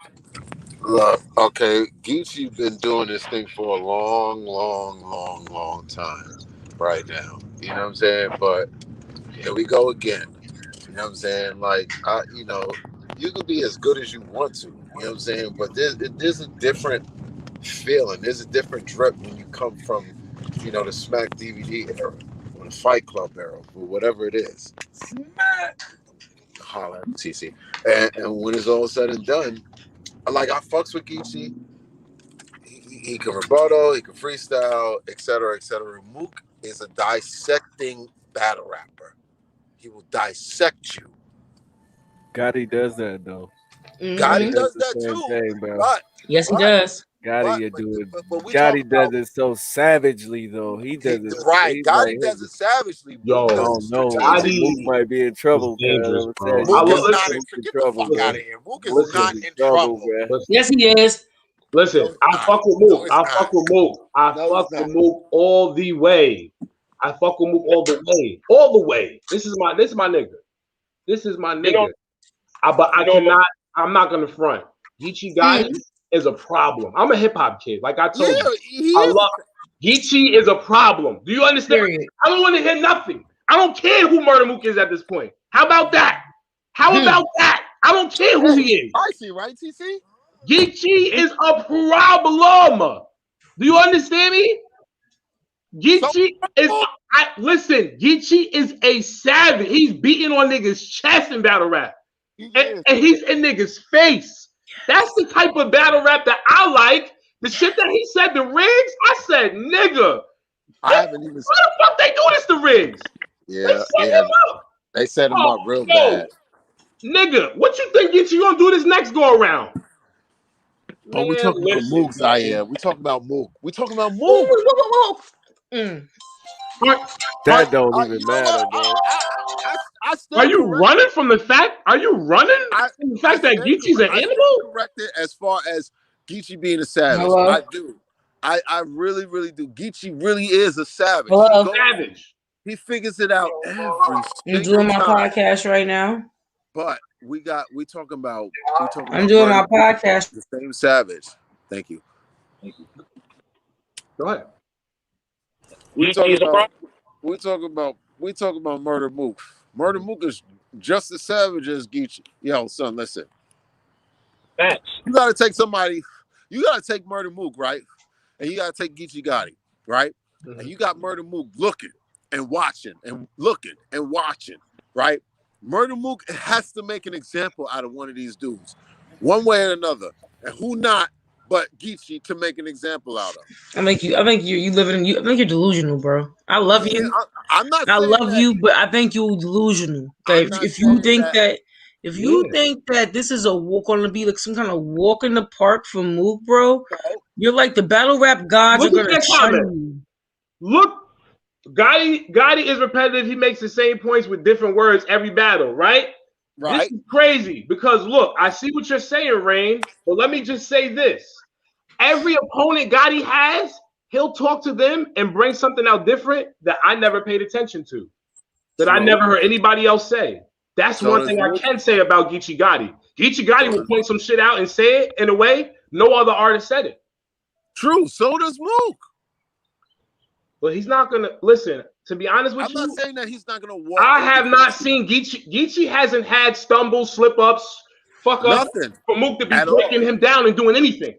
Look, okay, Geechi been doing this thing for a long time right now. You know what I'm saying? But here we go again. You know what I'm saying? Like, you can be as good as you want to. You know what I'm saying? But there's a different feeling. There's a different drip when you come from, the Smack DVD era or the Fight Club era or whatever it is. Smack. Holla at TC. And when it's all said and done, like, I fucks with Geechi. He can rebuttal, he can freestyle, etc., etc. Mook is a dissecting battle rapper. He will dissect you. Gotti does that though. Gotti does that too. Thing, bro. Yes, he does. Gotti Gotti does it so savagely though. He does it right. Gotti does it savagely. Yo, Gotti might be in trouble. Dangerous, bro. Mook is not in trouble. Get the fuck out of here. Mook is not in trouble. Yes, he is. Listen, I fuck with Mook. I fuck with Mook. I fuck with Mook all the way. I fuck with Mook all the way. All the way. This is my nigga. This is my nigga. I'm not gonna front. Geechi Gotti is a problem. I'm a hip hop kid. Like I told you. I love Geechi is a problem. Do you understand? Period. I don't want to hear nothing. I don't care who Murda Mook is at this point. How about that? How about that? I don't care who he is. I see, right, TC? Geechi is a problem. Do you understand me? Geechi listen, Geechi is a savage. He's beating on niggas' chest in battle rap. And he's in niggas' face. That's the type of battle rap that I like. The shit that he said to Riggs, I said, nigga. I haven't even. Why the fuck they do this to Riggs? Yeah, they set him up real bad. Nigga, what you think Geechi gonna do this next go around? Oh, we talking about Mook, Zaire. We talking about Mook. We talking about Mook. That don't even matter, bro. I Are you running from the fact? Are you running from the fact that Geechi's an animal? Corrected as far as Geechi being a savage. Hello? I do. I really, really do. Geechi really is a savage. Hello? Savage. He figures it out every I'm single doing my time. podcast right now. But we talking about I'm doing my podcast. The same savage. Thank you. Go ahead. We talking about Murda Mook. Murda Mook is just as savage as Geechi. Yo, son, listen. Facts. You gotta take somebody. You gotta take Murda Mook, right? And you gotta take Geechi Gotti, right? Mm-hmm. And you got Murda Mook looking and watching and looking and watching, right? Murda Mook has to make an example out of one of these dudes, one way or another. And who not but Geechi to make an example out of? I think you living in you. I think you're delusional, bro. I love you. I'm not. I love you, but I think you're delusional. Okay, if you think that. If you think that this is going to be like some kind of walk in the park for Mook, bro, you're like the battle rap gods are going to shun you. Look, Gotti is repetitive. He makes the same points with different words every battle, right? Right. This is crazy because look, I see what you're saying, Rain, but let me just say this. Every opponent Gotti has, he'll talk to them and bring something out different that I never paid attention to, that I never heard anybody else say. That's one thing I can say about Geechi Gotti. Geechi Gotti will point some shit out and say it in a way no other artist said it. True. So does Mook. But he's not gonna listen. To be honest with you, I'm not saying that he's not gonna walk. I have not seen Geechi. Geechi hasn't had stumbles, slip ups, fuck ups for Mook to be breaking him down and doing anything.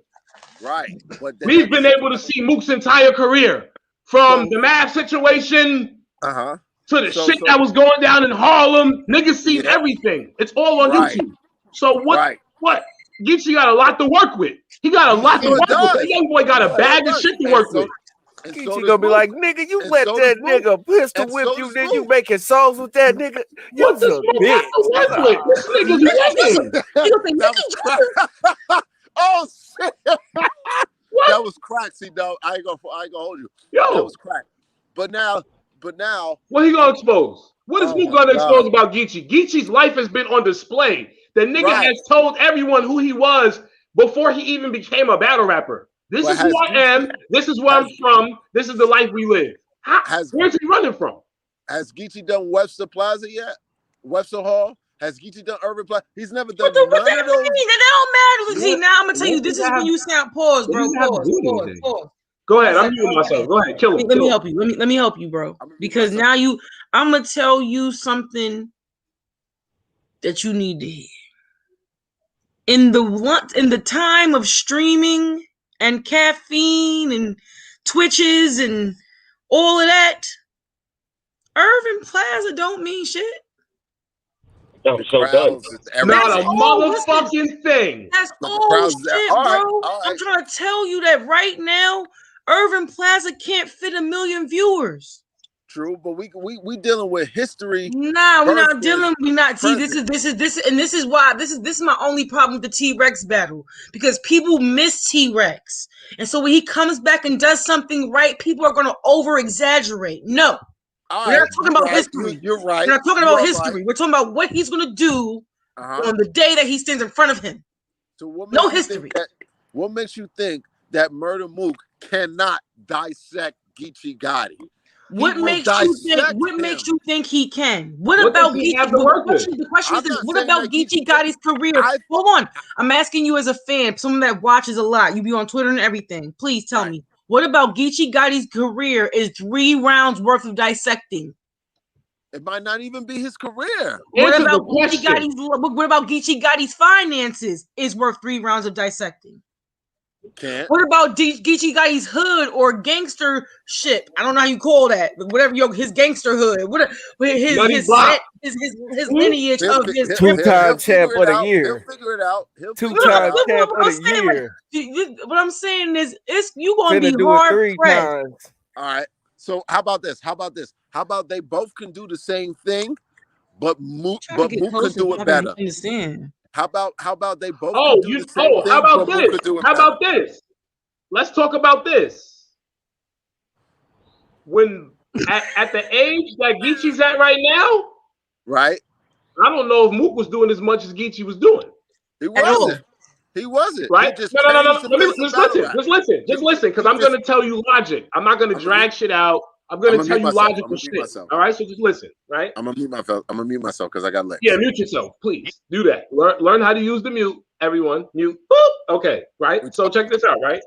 Right. But we've been able to see Mook's entire career from the math situation. To the shit that was going down in Harlem. Niggas seen everything. It's all on YouTube. So what? Geechi got a lot to work with. He got a lot to work with. That young boy got a bag of shit to work with. Geechi gonna be like, nigga, you let that nigga pistol whip you, then you making songs with that nigga. You're a bitch. This nigga's oh shit. That was crack. See, dog, I ain't gonna hold you. Yo, that was crack. But now, what he gonna expose? What is Mook gonna expose about Geechi? Geechi's life has been on display. The nigga has told everyone who he was before he even became a battle rapper. This is who I am. This is where I'm from. This is the life we live. Where's he running from? Has Geechi done Webster Plaza yet? Webster Hall? Has Geechi done Urban Plaza? He's never done none of those. That don't matter. See, now I'm gonna tell you. This is when you sound pause, bro. Pause. Go ahead. I'm muting myself. Go ahead. Kill him. Let me help you. Let me help you, bro. Because now I'm gonna tell you something that you need to hear. In the time of streaming and caffeine and Twitches and all of that, Urban Plaza don't mean shit. No, so done. Not a motherfucking thing. That's all shit, bro. I'm trying to tell you that right now, Urban Plaza can't fit 1 million viewers. True, but we dealing with history. Nah, we're not dealing. We not. See, this is why this is my only problem with the T-Rex battle, because people miss T-Rex, and so when he comes back and does something right, people are going to over exaggerate. No, we're not talking about history. You're right. We're not talking about history. Right. We're talking about what he's going to do on the day that he stands in front of him. So no history. What makes you think that Murda Mook cannot dissect Geechi Gotti? What makes you think he can? What about Geechi? The question is this: what about Geechi Gotti's career? Hold on, I'm asking you as a fan, someone that watches a lot. You be on Twitter and everything. Please tell me, what about Geechi Gotti's career is 3 rounds worth of dissecting? It might not even be his career. What about Geechi Gotti's finances is worth 3 rounds of dissecting? What about Geechi Gotti's hood or gangster shit? I don't know how you call that, but whatever his gangster hood, his lineage of his 2-time champ of the year. He'll figure it out. 2-time champ of the year. What I'm saying is, you gonna be hard pressed. All right. So how about this? How about they both can do the same thing, but Mook can do it better. Understand? How about they both? How about this? Let's talk about this. When at the age that Geechi's at right now, right? I don't know if Mook was doing as much as Geechi was doing. He wasn't. He wasn't. Right? He just No. changed the face of battle rap. Just listen, because I'm going to tell you logic. I'm not going to drag shit out. I'm going to tell you logical shit. All right? So just listen, right? I'm going to mute myself because I got licks. Yeah, mute yourself, please. Do that. Learn how to use the mute, everyone. Mute. Boop. Okay, right? So check this out, right?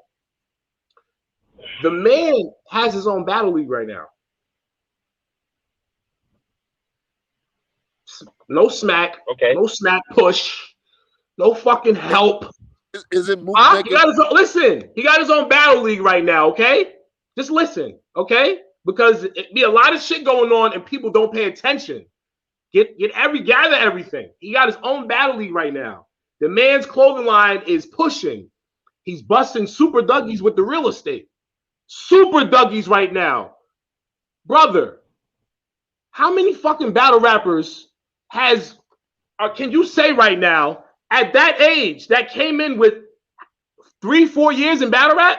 The man has his own battle league right now. No smack. Okay. No smack push. No fucking help. Is it Mook? He got his own, listen, he got his own battle league right now, okay? Just listen, okay? Because it be a lot of shit going on and people don't pay attention. Gather everything. He got his own battle league right now. The man's clothing line is pushing. He's busting super Dougies with the real estate. Super Dougies right now. Brother, how many fucking battle rappers can you say right now at that age that came in with 3-4 years in battle rap?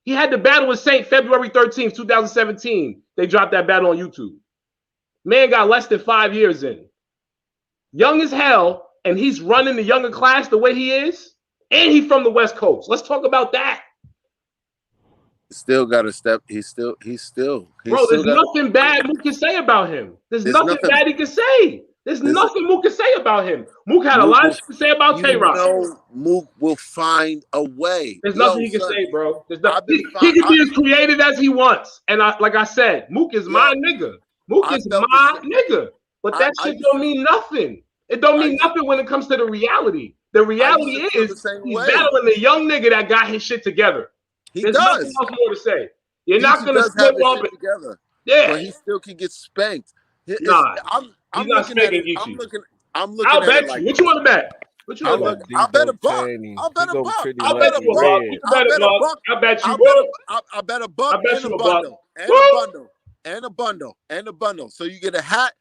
He had the battle with Saint February 13th, 2017. They dropped that battle on YouTube. Man got less than 5 years in. Young as hell, and he's running the younger class the way he is, and he's from the West Coast. Let's talk about that. Still got to step. He's still. Bro, there's nothing bad Mook can say about him. There's nothing bad he can say. There's nothing Mook can say about him. Mook had a lot of shit to say about Tay-Rock. Mook will find a way. There's nothing he can say, bro. He can be as creative as he wants. And like I said, Mook is my nigga. Mook is my nigga. But that shit don't mean nothing. It don't mean nothing when it comes to the reality. The reality is he's battling a young nigga that got his shit together. There's nothing else more to say. You're not gonna slip up together. Yeah, but he still can get spanked. Nah, I'm looking at it. I'm looking I'll at bet it like you. What you want to bet? What you want to bet? I'll bet a buck. I'll bet a buck. I'll bet a buck. I bet you. I'll bet a buck and a bundle. And a bundle. And a bundle. And a bundle. So you get a hat.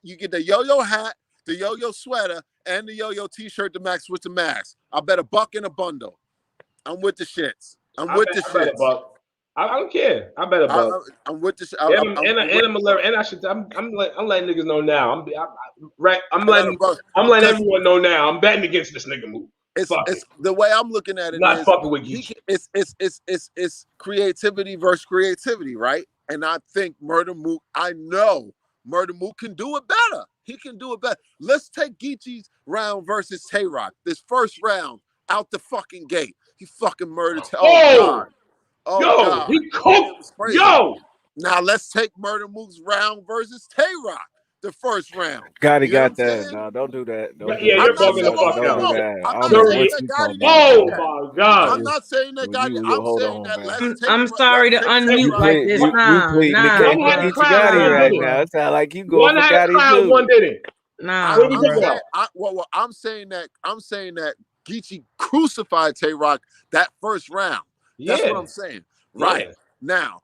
You get the yo-yo hat, the yo-yo sweater, and the yo-yo t-shirt to max with the mask. I'll bet a buck and a bundle. I'm with the shits. I'm with the shits. I don't care. I bet a buck. I'm with this. I'm letting niggas know now. I'm letting everyone know now. I'm betting against this nigga move. It's the way I'm looking at it. Not fucking with Geechi. It's creativity versus creativity, right? And I think Murda Mook. I know Murda Mook can do it better. He can do it better. Let's take Geechi's round versus Tay-Rock. This first round out the fucking gate. He fucking murdered. God. Oh, yo, God. He cooked. Yo. Now let's take Murda Mook's round versus Tay-Rock. The first round. Gotti got that. No, don't do that. You're bugging the fuck out. Oh my God. I'm not saying that Gotti. I'm saying that let's take. I'm sorry to unmute like this. Nah. Geechi Gotti right now. It sounds like you going for Gotti too. One didn't. Nah. I'm saying that Geechi crucified Tay-Rock that first round. That's what I'm saying. Right. Now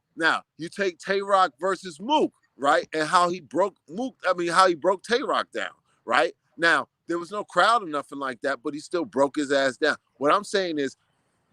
you take Tay-Rock versus Mook, right? And how he broke Tay-Rock down, right? Now, there was no crowd or nothing like that, but he still broke his ass down. What I'm saying is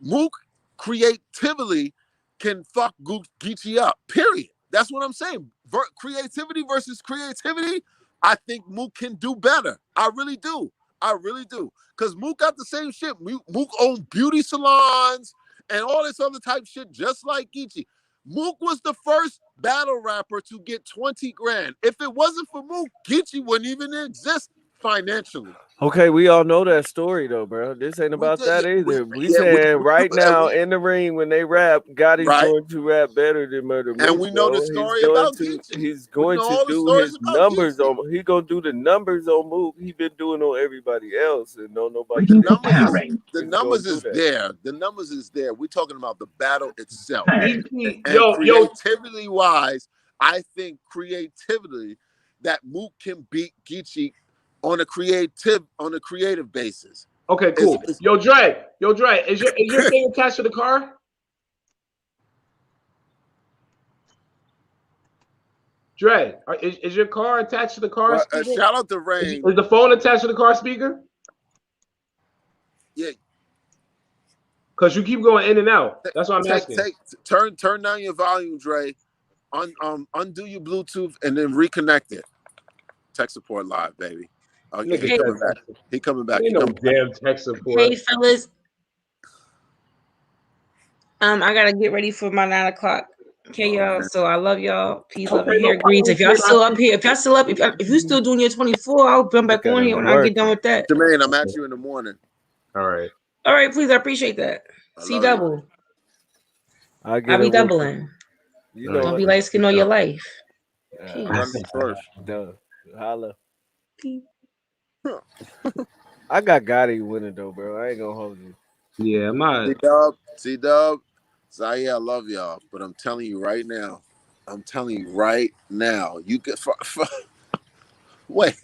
Mook creatively can fuck Geechi up, period. That's what I'm saying. Creativity versus creativity, I think Mook can do better. I really do. Because Mook got the same shit. Mook owned beauty salons and all this other type shit, just like Geechi. Mook was the first battle rapper to get 20 grand. If it wasn't for Mook, Geechi wouldn't even exist financially. Okay, we all know that story though, bro. This ain't about that either. We saying right now in the ring when they rap, Gotti's going to rap better than Murda Mook. And we know the story about Geechi. He's going to do his numbers on. He gonna do the numbers on Mook. He been doing on everybody else, and no nobody. The numbers is there. The numbers is there. We're talking about the battle itself. And creativity wise, I think creatively that Mook can beat Geechi on a creative basis. Okay, cool. Yo, Dre, is your thing attached to the car? Dre, is your car attached to the car speaker? Shout out to Rain. Is the phone attached to the car speaker? Yeah. Because you keep going in and out. That's what I'm asking. Turn down your volume, Dre. Undo your Bluetooth and then reconnect it. tech support live, baby. Nigga, He coming back. He coming back. Ain't no damn tech support. Hey, fellas. I gotta get ready for my 9 o'clock. Okay, y'all. So I love y'all. Peace, love, and hair grease. If y'all still up here, if you still doing your 24, I'll come back on here when I get done with that. Jermaine, I'm at you in the morning. All right. All right, please. I appreciate that. See double. I'll be doubling. You know, don't be light skin all your life. Run me first. Duh. Holla. I got Gotti winning though, bro. I ain't gonna hold you. Yeah, I'm not. C-Dub, Zaire, I love y'all, but I'm telling you right now, you get wait,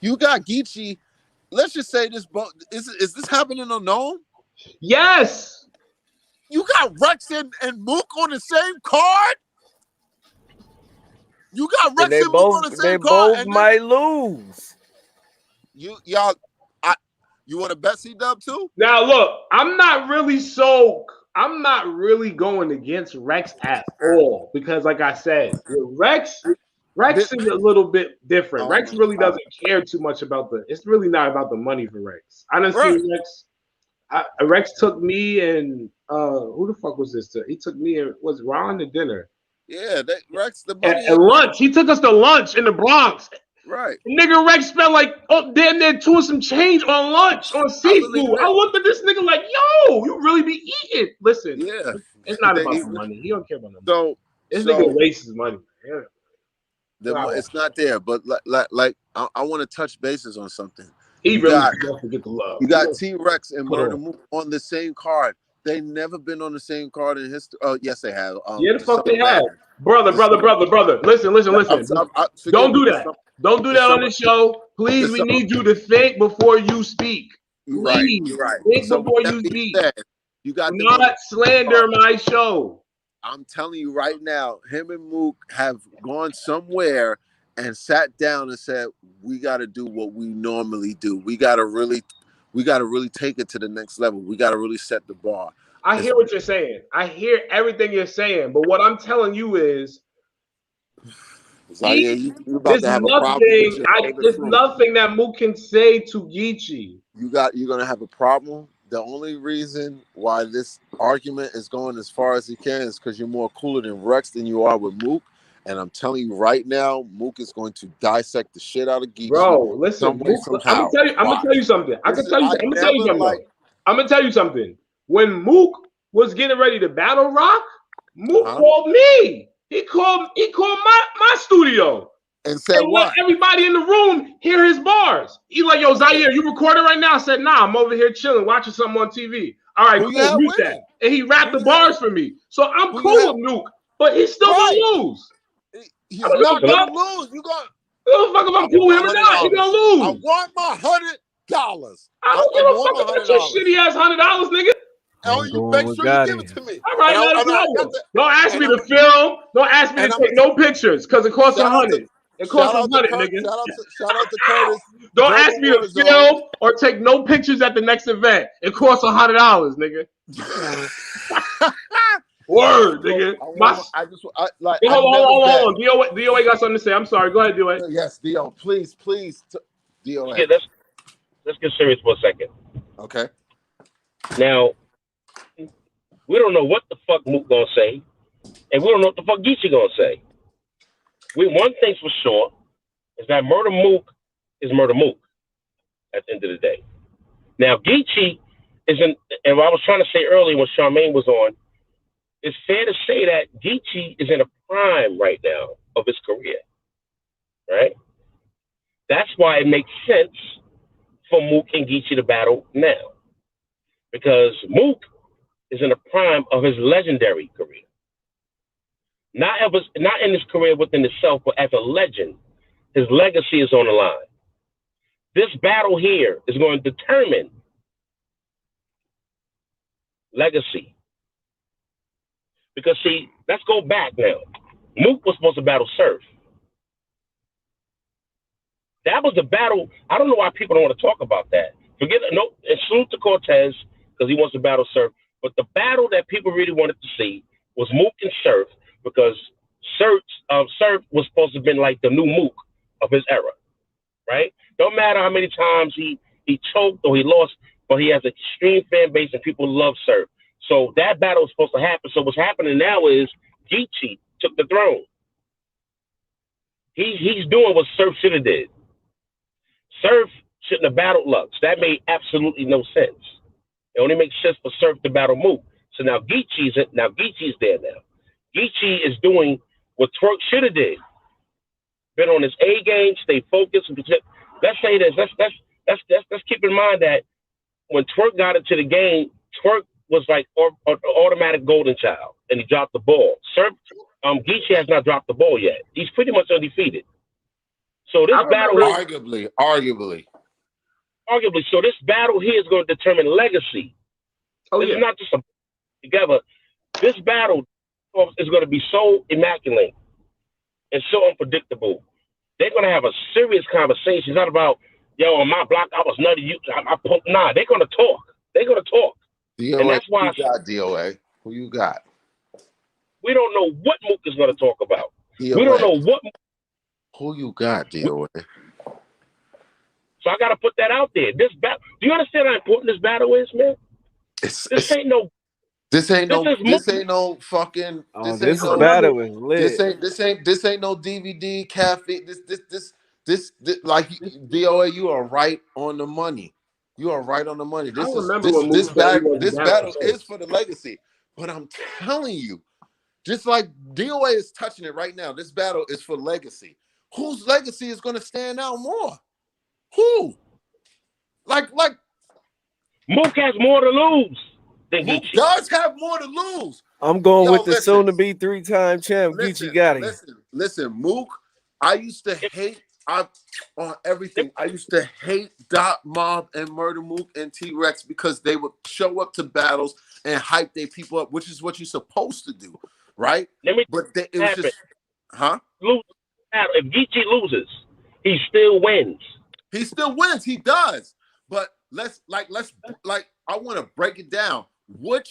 you got Geechi. Let's just say this, is this happening on Gnome? Yes. You got Rex and Mook on the same card. You got Rex and Mook on the same card. They both might lose. Y'all, you want to bet C-Dub too? Now look, I'm not really going against Rex at all because, like I said, Rex is a little bit different. Rex really doesn't care too much about it's really not about the money for Rex. I done seen Rex. Rex took me and who the fuck was this? He took me and was Ron to dinner. Yeah, Rex the money and lunch. He took us to lunch in the Bronx. Right. Nigga Rex spent like damn near 2 and some change on lunch on seafood. I looked at this nigga like, yo, you really be eating. Listen, it's not about the money. He don't care about the money. This nigga wastes his money. Yeah. It's not there, but like I want to touch bases on something. He really does forget the love. You got T-Rex and Murda Mook on the same card. They never been on the same card in history. Oh, yes, they have. Yeah, the fuck they have. Brother. Listen. Don't do that. Don't do that on the show. Please, we need you to think before you speak. Please, you're right. Think before you speak. You got do not slander my show. I'm telling you right now, him and Mook have gone somewhere and sat down and said, we got to do what we normally do. We got to really take it to the next level. We got to really set the bar. I hear what you're saying. I hear everything you're saying. But what I'm telling you is, there's nothing that Mook can say to Geechi. You're gonna have a problem. The only reason why this argument is going as far as it can is because you're more cooler than Rex than you are with Mook. And I'm telling you right now, Mook is going to dissect the shit out of Geechi. Bro, listen, I'm gonna tell you something. I'm gonna tell you something. When Mook was getting ready to battle Rock, Mook called me. He called my studio and said what? Let everybody in the room hear his bars. He like, yo, Zaire, you recording right now? I said, nah, I'm over here chilling, watching something on TV. All right, cool, mute that. And he rapped the bars for me. So I'm cool with Nuke, but he's still gonna lose. He's not gonna lose. You gonna fuck if I'm cool with him or not? He's gonna lose. I want my $100. I don't give a fuck about your shitty ass $100, nigga. Oh, you make sure you give it to me. All right, don't ask me to film. Don't ask me to take no pictures because it costs $100. It costs $100, nigga. Shout out to Curtis. Don't ask me to film or take no pictures at the next event. It costs $100, nigga. Word, nigga. Hold on. DOA got something to say. I'm sorry. Go ahead, DOA. Yes, DO. Please. DOA. Yeah, let's get serious for a second. Okay. Now, we don't know what the fuck Mook gonna say, and we don't know what the fuck Geechi gonna say. One thing's for sure is that Murda Mook is Murda Mook at the end of the day. Now, Geechi and I was trying to say earlier when Charmaine was on, it's fair to say that Geechi is in a prime right now of his career, right? That's why it makes sense for Mook and Geechi to battle now, because Mook is in the prime of his legendary career. Not in his career within itself, but as a legend, his legacy is on the line. This battle here is going to determine legacy. Because see, let's go back now. Mook was supposed to battle Surf. That was the battle. I don't know why people don't want to talk about that. And salute to Cortez because he wants to battle Surf. But the battle that people really wanted to see was Mook and Surf, because Surf was supposed to have been like the new Mook of his era. right? Don't matter how many times he choked or he lost, but he has an extreme fan base and people love Surf. So that battle is supposed to happen. So what's happening now is Geechi took the throne. He's doing what Surf should have did. Surf shouldn't have battled Lux. That made absolutely no sense. It only makes sense for Surf to battle Mook. So now Geechi's there now. Geechi is doing what Twerk should have did. Been on his A game, stay focused. Let's say this. Let's keep in mind that when Twerk got into the game, Twerk was like an automatic golden child, and he dropped the ball. Surf, Geechi has not dropped the ball yet. He's pretty much undefeated. So this battle, arguably. So this battle here is going to determine legacy. This is not just a together. This battle is going to be so immaculate and so unpredictable. They're going to have a serious conversation. It's not about, yo, on my block, I was nutty. Nah, they're going to talk. They're going to talk. DOA, and that's why who you got, DOA? Who you got? We don't know what Mook is going to talk about. DOA. We don't know what. Who you got, DOA? So I got to put that out there. This battle. Do you understand how important this battle is, man? This ain't no fucking. This battle is lit. This ain't no DVD cafe. This like DOA. You are right on the money. You are right on the money. This battle is for the legacy. But I'm telling you, just like DOA is touching it right now, this battle is for legacy. Whose legacy is going to stand out more? Who? Like Mook has more to lose. Mook does have more to lose. I'm going with the soon-to-be 3-time champ, Geechi Gotti. Listen, Mook. I used to hate on everything. I used to hate Dot Mob and Murda Mook and T-Rex because they would show up to battles and hype their people up, which is what you're supposed to do, right? It was just, if Geechi loses, he still wins. He still wins. He does. But let's I want to break it down. Who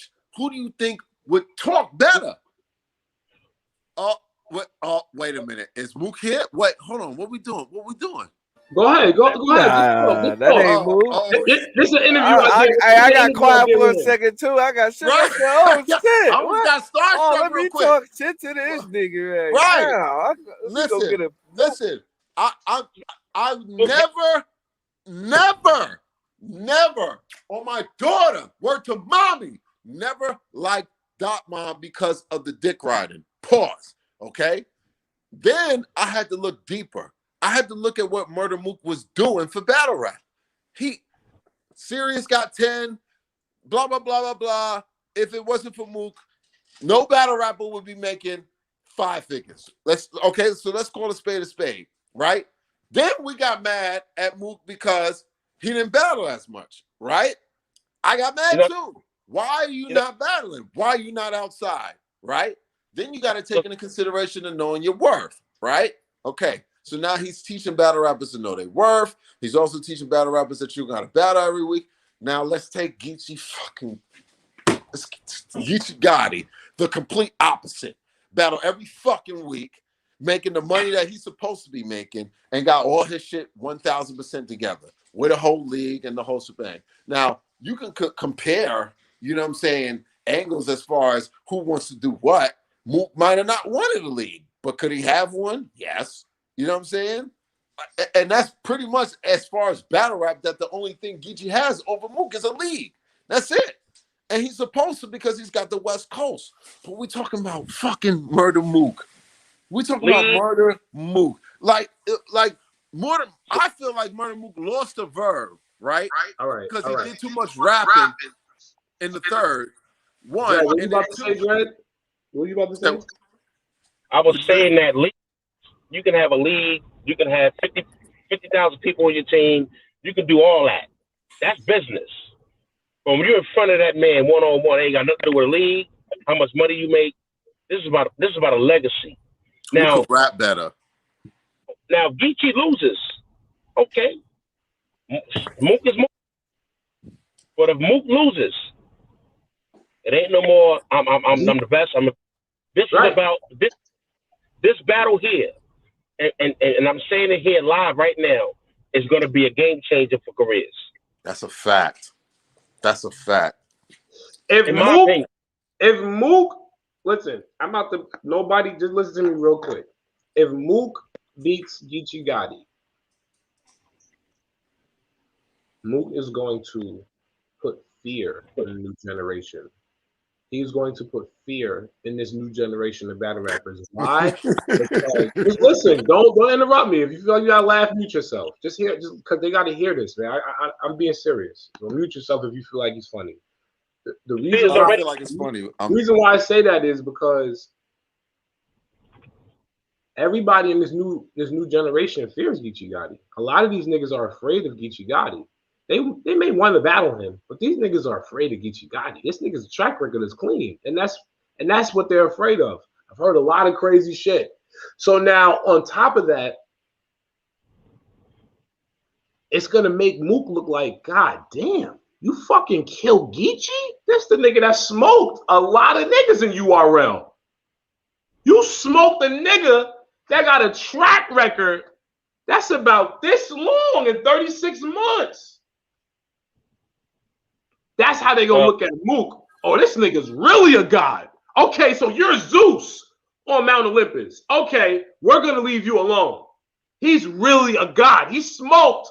do you think would talk better? Wait a minute. Is Mook here? Wait, hold on. What we doing? Go ahead. Go ahead. That ain't Mook. This is an interview. I got quiet for a second too. I got shit. Right. Oh shit! I almost got starstruck let me real quick. talk shit to this nigga. Right. Listen. I've never on my daughter, word to mommy, never liked Dot Mom because of the dick riding. Pause. Okay. Then I had to look deeper. I had to look at what Murda Mook was doing for battle rap. Sirius got 10, blah, blah, blah, blah, blah. If it wasn't for Mook, no battle rapper would be making 5 figures. So let's call a spade, right? Then we got mad at Mook because he didn't battle as much, right? I got mad too. Why are you not battling? Why are you not outside, right? Then you got to take into consideration of knowing your worth, right? Okay, so now he's teaching battle rappers to know their worth. He's also teaching battle rappers that you're going to battle every week. Now let's take Geechi Gotti, the complete opposite. Battle every fucking week, making the money that he's supposed to be making, and got all his shit 1,000% together with a whole league and the whole shebang. Now, you can compare, you know what I'm saying, angles as far as who wants to do what. Mook might have not wanted a league, but could he have one? Yes. You know what I'm saying? And that's pretty much as far as battle rap, that the only thing Geechi has over Mook is a league. That's it. And he's supposed to because he's got the West Coast. But we're talking about fucking Murda Mook. We're talking about Murda Mook. Like Murda, I feel like Murda Mook lost the verb, right? All right. Because he did too much rapping in the third. One. Dred, what you about to say, Dred? What are you about to say? I was saying that you can have a league, you can have 50,000 people on your team, you can do all that. That's business. But when you're in front of that man one-on-one, ain't got nothing to do with a league, how much money you make. This is about a legacy. Now, you could rap better. Now Geechi loses. Okay. Mook is Mook. But if Mook loses, it ain't no more. I'm the best. This is about this battle here, and I'm saying it here live right now. is going to be a game changer for careers. That's a fact. That's a fact. If In my opinion. If Mook, listen, I'm about to. Nobody, just listen to me real quick. If Mook beats Geechi Gotti, Mook is going to put fear in the new generation. He's going to put fear in this new generation of battle rappers. Why? Because, just listen. Don't interrupt me. If you feel like you gotta laugh, mute yourself. Just because they gotta hear this, man. I'm being serious. So mute yourself if you feel like he's funny. The reason why I feel like it's funny. The reason why I say that is because everybody in this new generation fears Geechi Gotti. A lot of these niggas are afraid of Geechi Gotti. They may want to battle him, but these niggas are afraid of Geechi Gotti. This nigga's track record is clean, and that's what they're afraid of. I've heard a lot of crazy shit. So now on top of that, it's gonna make Mook look like, God damn, you fucking killed Geechi? This the nigga that smoked a lot of niggas in URL. You smoked a nigga that got a track record that's about this long in 36 months. That's how they gonna look at Mook. Oh, this nigga's really a god. Okay, so you're Zeus on Mount Olympus. Okay, we're gonna leave you alone. He's really a god. He smoked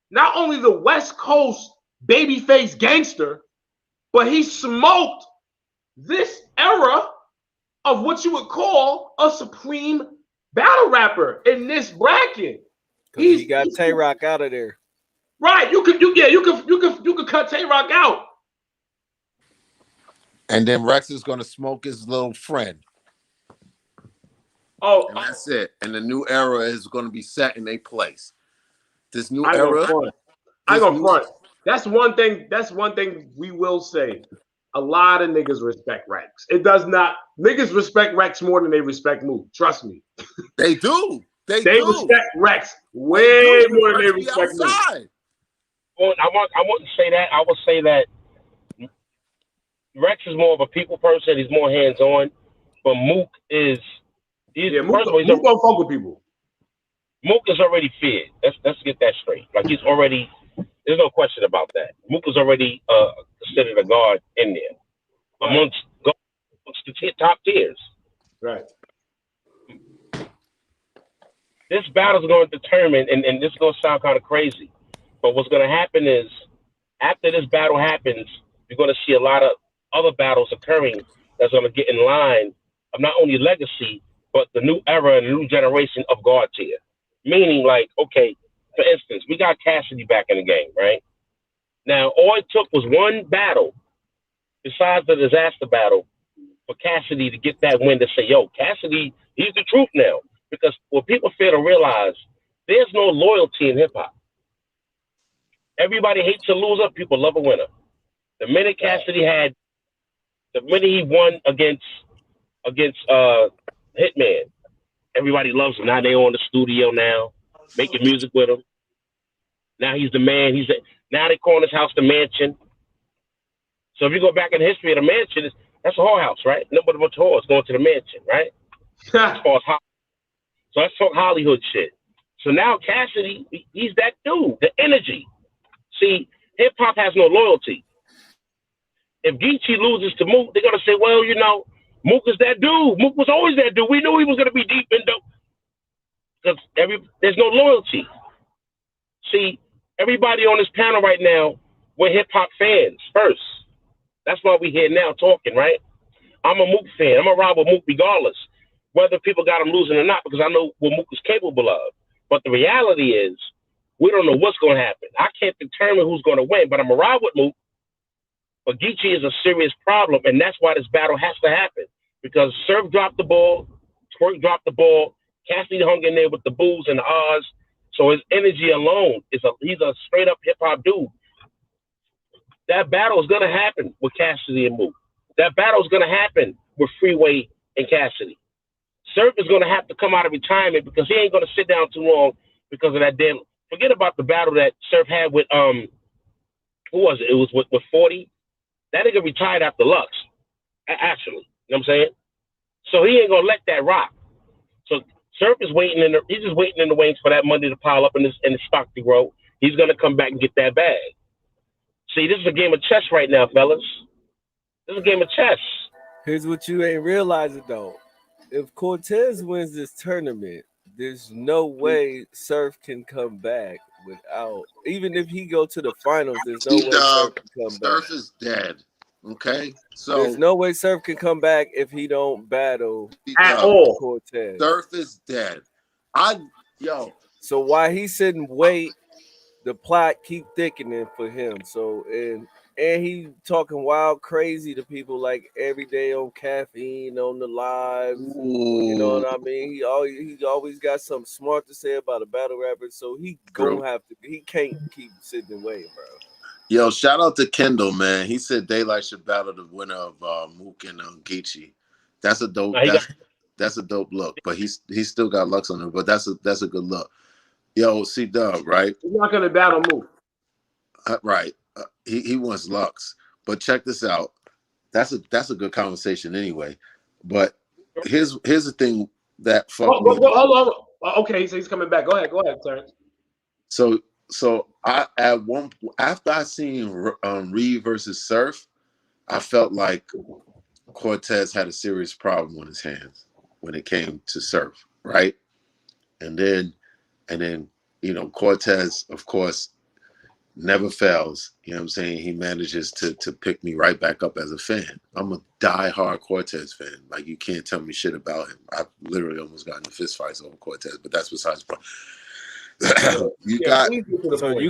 not only the West Coast babyface gangster, but he smoked this era of what you would call a supreme battle rapper in this bracket. He got Tay-Rock out of there. Right, you could cut Tay-Rock out. And then Rex is gonna smoke his little friend. Oh, and that's it. And the new era is gonna be set in a place. This new I era. I go front. That's one thing. That's one thing we will say. A lot of niggas respect Rex. It does not. Niggas respect Rex more than they respect Mook. Trust me. They do. They respect Rex way more than they respect Mook. Well, I wouldn't say that. I would say that Rex is more of a people person. He's more hands-on. But Mook is. Mook don't fuck with people. Mook is already feared. Let's get that straight. Like he's already. There's no question about that. Mook is already considered a guard in there amongst the top tiers. Right. This battle is going to determine, and this is going to sound kind of crazy, but what's going to happen is after this battle happens, you're going to see a lot of other battles occurring that's going to get in line of not only legacy, but the new era and the new generation of guard tier. Meaning, like, okay, for instance, we got Cassidy back in the game, right? Now, all it took was one battle, besides the disaster battle, for Cassidy to get that win to say, yo, Cassidy, he's the truth now. Because what people fail to realize, there's no loyalty in hip-hop. Everybody hates a loser. People love a winner. The minute he won against Hitman, everybody loves him. Now they're on the studio now, making music with him. Now he's the man. Now they call his house the mansion. So if you go back in history of the mansion, that's a whorehouse, right? Nobody but whores going to the mansion, right? As far as so let's talk Hollywood shit. So now Cassidy, he's that dude, the energy. See, hip hop has no loyalty. If Geechi loses to Mook, they're gonna say, well, you know, Mook is that dude. Mook was always that dude. We knew he was gonna be deep in dope. Because there's no loyalty. See, everybody on this panel right now, we're hip hop fans first. That's why we're here now talking, right? I'm a Mook fan. I'm gonna ride with Mook regardless, whether people got him losing or not, because I know what Mook is capable of. But the reality is, we don't know what's going to happen. I can't determine who's going to win, but I'm going to ride with Mook. But Geechi is a serious problem, and that's why this battle has to happen. Because Surf dropped the ball, Twerk dropped the ball, Cassidy hung in there with the boos and the R's. So his energy alone, he's a straight-up hip-hop dude. That battle is going to happen with Cassidy and Mook. That battle is going to happen with Freeway and Cassidy. Surf is going to have to come out of retirement because he ain't going to sit down too long because of that damn. Forget about the battle that Surf had with who was it? It was with 40. That nigga retired after Lux, actually. You know what I'm saying? So he ain't gonna let that rock. So Surf is waiting he's just waiting in the wings for that money to pile up in the stock to grow. He's gonna come back and get that bag. See, this is a game of chess right now, fellas. This is a game of chess. Here's what you ain't realizing though. If Cortez wins this tournament, there's no way Surf can come back without. Even if he go to the finals, there's no way Surf can come back. Surf is dead. Okay, so there's no way Surf can come back if he don't battle at all. Cortez. Surf is dead. So while he's sitting wait, the plot keep thickening for him. So and he talking wild crazy to people like every day on caffeine on the lives. Ooh. You know what I mean? He always got something smart to say about a battle rapper. So he gonna have to. He can't keep sitting and waiting, bro. Yo, shout out to Kendall, man. He said Daylight should battle the winner of Mook and Geechi. That's a dope. That's a dope look. But he's still got Lux on him. But that's a good look. Yo, C-Dub, right? He's not gonna battle Mook. Right. He wants Lux. But check this out. That's a good conversation anyway. But here's the thing that hold on. Okay, so he's coming back. Go ahead, Terrence. So I after I seen Reed versus Surf, I felt like Cortez had a serious problem on his hands when it came to Surf, right? And then you know, Cortez, of course, never fails. You know what I'm saying? He manages to pick me right back up as a fan. I'm a diehard Cortez fan. Like, you can't tell me shit about him. I literally almost got into fist fights over Cortez, but that's besides the point. So you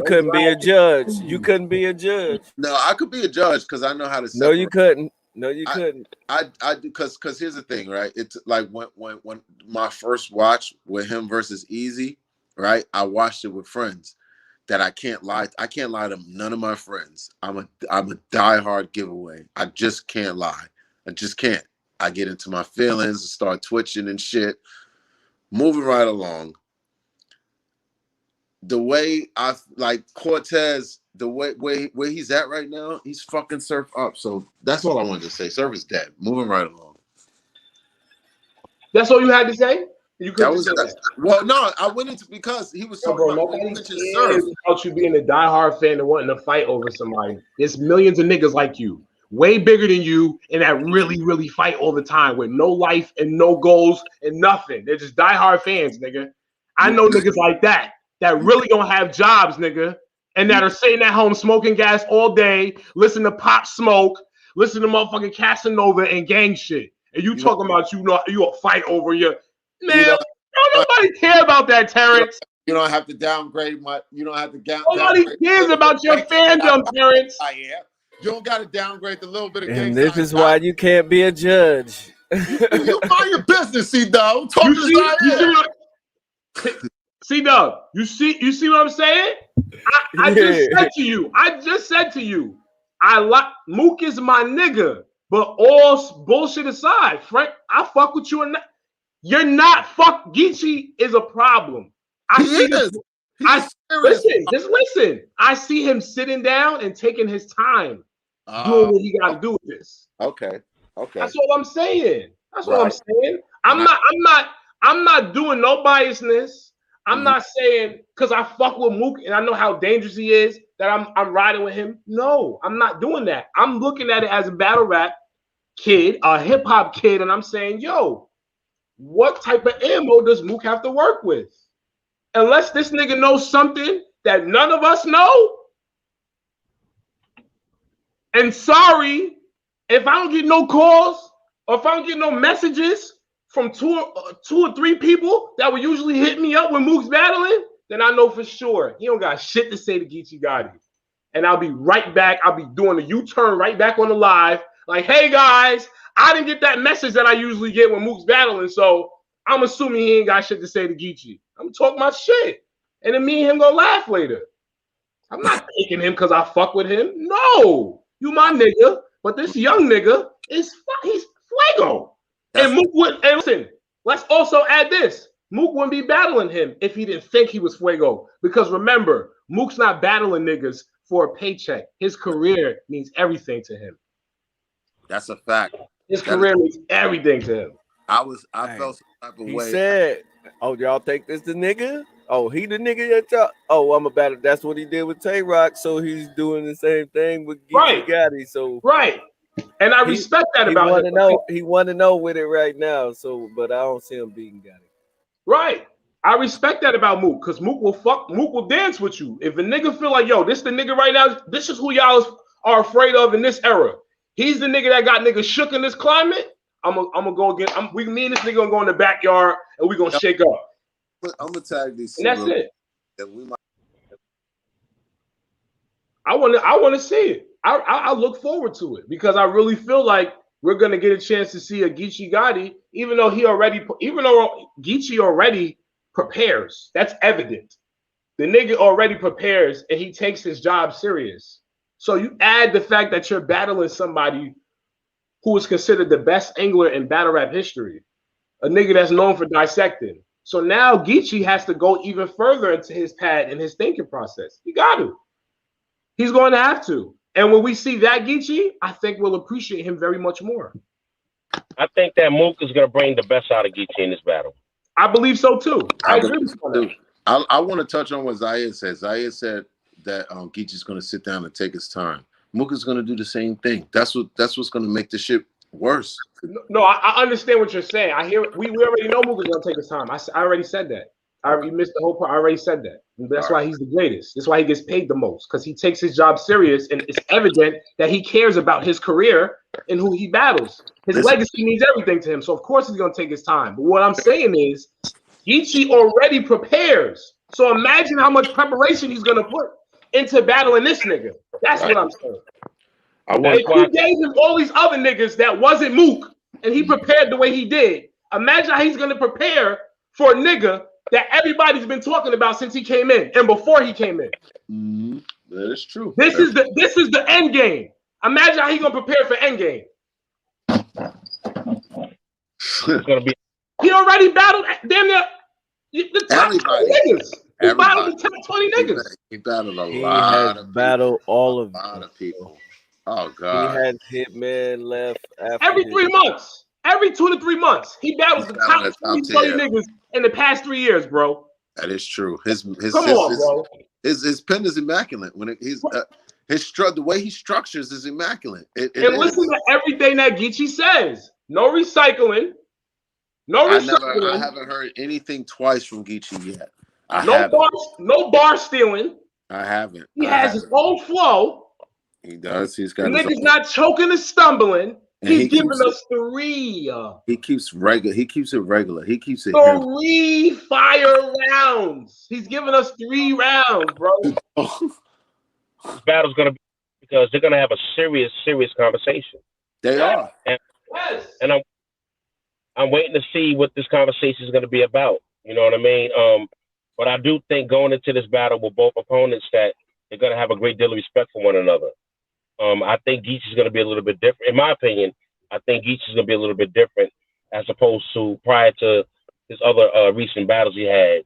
couldn't be a judge. You couldn't be a judge. No, I could be a judge because I know how to separate. No, you couldn't. No, you couldn't. I because here's the thing, right? It's like when my first watch with him versus Eazy, right? I watched it with friends that I can't lie to none of my friends. I'm a diehard giveaway. I just can't lie. I just can't. I get into my feelings, start twitching and shit. Moving right along. The way I like Cortez, the way where he's at right now, he's fucking Surf up. So that's all I wanted to say. Surf is dead. Moving right along. That's all you had to say? You couldn't say that. Well, no, I went into because he was talking about Surf. About you being a diehard fan and wanting to fight over somebody. There's millions of niggas like you, way bigger than you, and that really, really fight all the time with no life and no goals and nothing. They're just diehard fans, nigga. I know niggas like that really don't have jobs, nigga, and that are sitting at home smoking gas all day, listen to Pop Smoke, listen to motherfucking Casanova and gang shit. And you talking about you a fight over your man? Don't nobody care about that, Terrence. You don't have to downgrade my. You don't have to Nobody cares about your fandom, Terrence. You don't got to downgrade the little bit of. And this is why you can't be a judge. You mind your business, C-Dub. C-Dub, you see what I'm saying? I just said to you, I like Mook is my nigga, but all bullshit aside, Frank, I fuck with you and you're not fuck. Geechi is a problem. Listen. I see him sitting down and taking his time doing what he got to do with this. Okay. That's all I'm saying. I'm not doing no biasness. I'm not saying because I fuck with Mook and I know how dangerous he is that I'm riding with him. No, I'm not doing that. I'm looking at it as a battle rap kid, a hip hop kid, and I'm saying, yo, what type of ammo does Mook have to work with? Unless this nigga knows something that none of us know. And sorry, if I don't get no calls or if I don't get no messages from two or three people that would usually hit me up when Mook's battling, then I know for sure he don't got shit to say to Geechi Gotti. And I'll be right back. I'll be doing a U-turn right back on the live. Like, hey guys, I didn't get that message that I usually get when Mook's battling, so I'm assuming he ain't got shit to say to Geechi. I'm talking my shit. And then me and him gonna laugh later. I'm not taking him because I fuck with him. No, you my nigga. But this young nigga he's fuego. And Mook would, and listen, let's also add this. Mook wouldn't be battling him if he didn't think he was fuego. Because remember, Mook's not battling niggas for a paycheck. His career means everything to him. That's a fact. His career means everything to him. I felt some type of way. Oh, y'all think this the nigga? Oh, he the nigga that y'all. Oh, I'm about it. That's what he did with Tay Rock. So he's doing the same thing with Geechi Right, Gotti. So right. And I he respect that he about want him. to know. He want to know with it right now. So, but I don't see him beating Gotti. Right. I respect that about Mook, because Mook will dance with you. If a nigga feel like, yo, this the nigga right now, this is who y'all are afraid of in this era. He's the nigga that got niggas shook in this climate. I'm gonna go again. Me and this nigga gonna go in the backyard and we gonna shake up. I'm gonna tag these. And that's it. That we might. I want to see it. I look forward to it because I really feel like we're gonna get a chance to see a Geechi Gotti, even though Geechi already prepares. That's evident. The nigga already prepares and he takes his job serious. So you add the fact that you're battling somebody who is considered the best angler in battle rap history, a nigga that's known for dissecting. So now Geechi has to go even further into his pad and his thinking process. He got to. He's going to have to. And when we see that Geechi, I think we'll appreciate him very much more. I think that Mook is going to bring the best out of Geechi in this battle. I believe so too. I agree with you. I want to touch on what Zaire said. Zaire said that Geechi's going to sit down and take his time. Mook is going to do the same thing. That's what's going to make the shit worse. No, I understand what you're saying. I hear we already know Mook is going to take his time. I already said that. You missed the whole part. I already said that. That's why he's the greatest. That's why he gets paid the most, because he takes his job serious, and it's evident that he cares about his career and who he battles. His legacy means everything to him. So of course he's going to take his time. But what I'm saying is, Geechi already prepares. So imagine how much preparation he's going to put into battling this nigga. That's what I'm saying. If he gave him all these other niggas that wasn't Mook, and he prepared the way he did, imagine how he's going to prepare for a nigga that everybody's been talking about since he came in and before he came in. Mm-hmm. That is true. This is the end game. Imagine how he's going to prepare for end game. It's going to be. He already battled damn near the top 20 niggas. He battled the top 20 niggas. He battled a lot. He has battled all of people. Oh God. He had Hitman left after every 3 months. Every 2 to 3 months. He battles the top 20 niggas in the past 3 years, bro. That is true. His pen is immaculate. When he's the way he structures is immaculate. Listen to everything that Geechi says. No recycling. I haven't heard anything twice from Geechi yet. No bar stealing. I haven't. He has his own flow. He does. He's got. The nigga's not choking and stumbling. He's giving us 3. He keeps regular. He keeps it regular. He keeps it 3 fire rounds. He's giving us 3 rounds, bro. This battle's gonna be because they're gonna have a serious conversation. They are. And I'm waiting to see what this conversation is gonna be about. You know what I mean? But I do think going into this battle with both opponents that they're gonna have a great deal of respect for one another. I think Geechi's going to be a little bit different. In my opinion, I think Geechi's going to be a little bit different as opposed to prior to his other recent battles he had.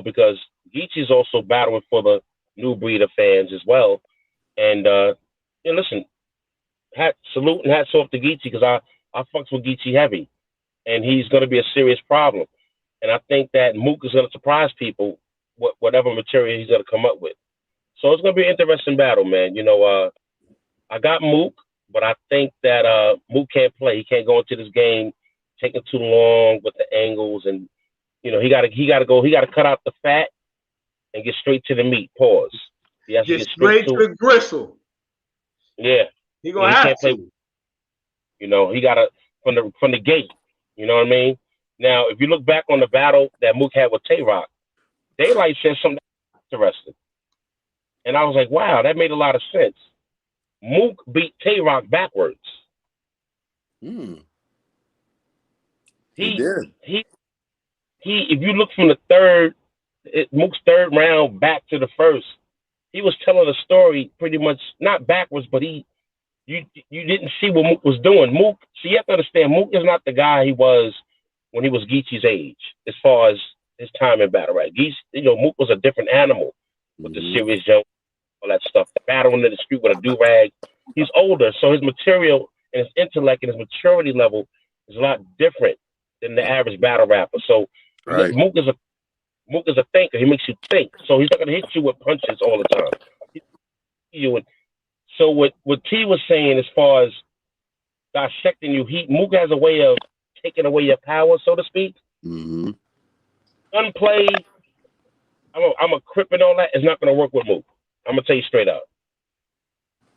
Because Geechi's also battling for the new breed of fans as well. And, listen, salute and hats off to Geechi because I fucks with Geechi heavy. And he's going to be a serious problem. And I think that Mook is going to surprise people whatever material he's going to come up with. So it's going to be an interesting battle, man. I got Mook, but I think that Mook can't play. He can't go into this game taking too long with the angles, and he got to cut out the fat and get straight to the meat. Pause. He has to get straight to the gristle. Yeah, he gonna have to. He got to from the gate. You know what I mean? Now, if you look back on the battle that Mook had with Tay Rock, Daylight said something interesting. And I was like, wow, that made a lot of sense. Mook beat Tay Rock backwards. He did. He if you look from the Mook's third round back to the first, he was telling a story pretty much not backwards, but you didn't see what Mook was doing. Mook, so you have to understand, Mook is not the guy he was when he was Geechi's age, as far as his time in battle, right? Mook was a different animal with the serious jump. All that stuff, battling in the street with a do-rag. He's older, so his material and his intellect and his maturity level is a lot different than the average battle rapper. So Right. Mook is a thinker. He makes you think. So he's not gonna hit you with punches all the time. So what T was saying as far as dissecting you, Mook has a way of taking away your power, so to speak. Mm-hmm. Gunplay, I'm a crip and all that is not gonna work with Mook. I'm gonna tell you straight up.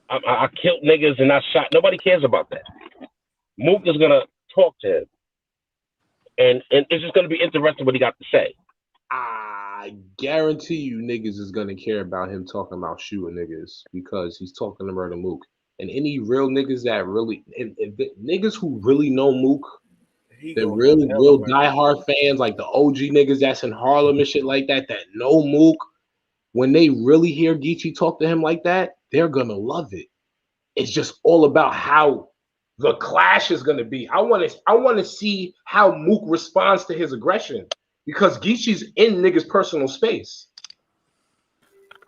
I killed niggas and I shot. Nobody cares about that. Mook is gonna talk to him, and it's just gonna be interesting what he got to say. I guarantee you niggas is gonna care about him talking about shooting niggas because he's talking to Murda Mook. And any real niggas that really, and niggas who really know Mook, the real diehard fans, like the OG niggas that's in Harlem and shit like that know Mook, when they really hear Geechi talk to him like that, they're gonna love it. It's just all about how the clash is gonna be. I wanna see how Mook responds to his aggression because Geechi's in niggas' personal space.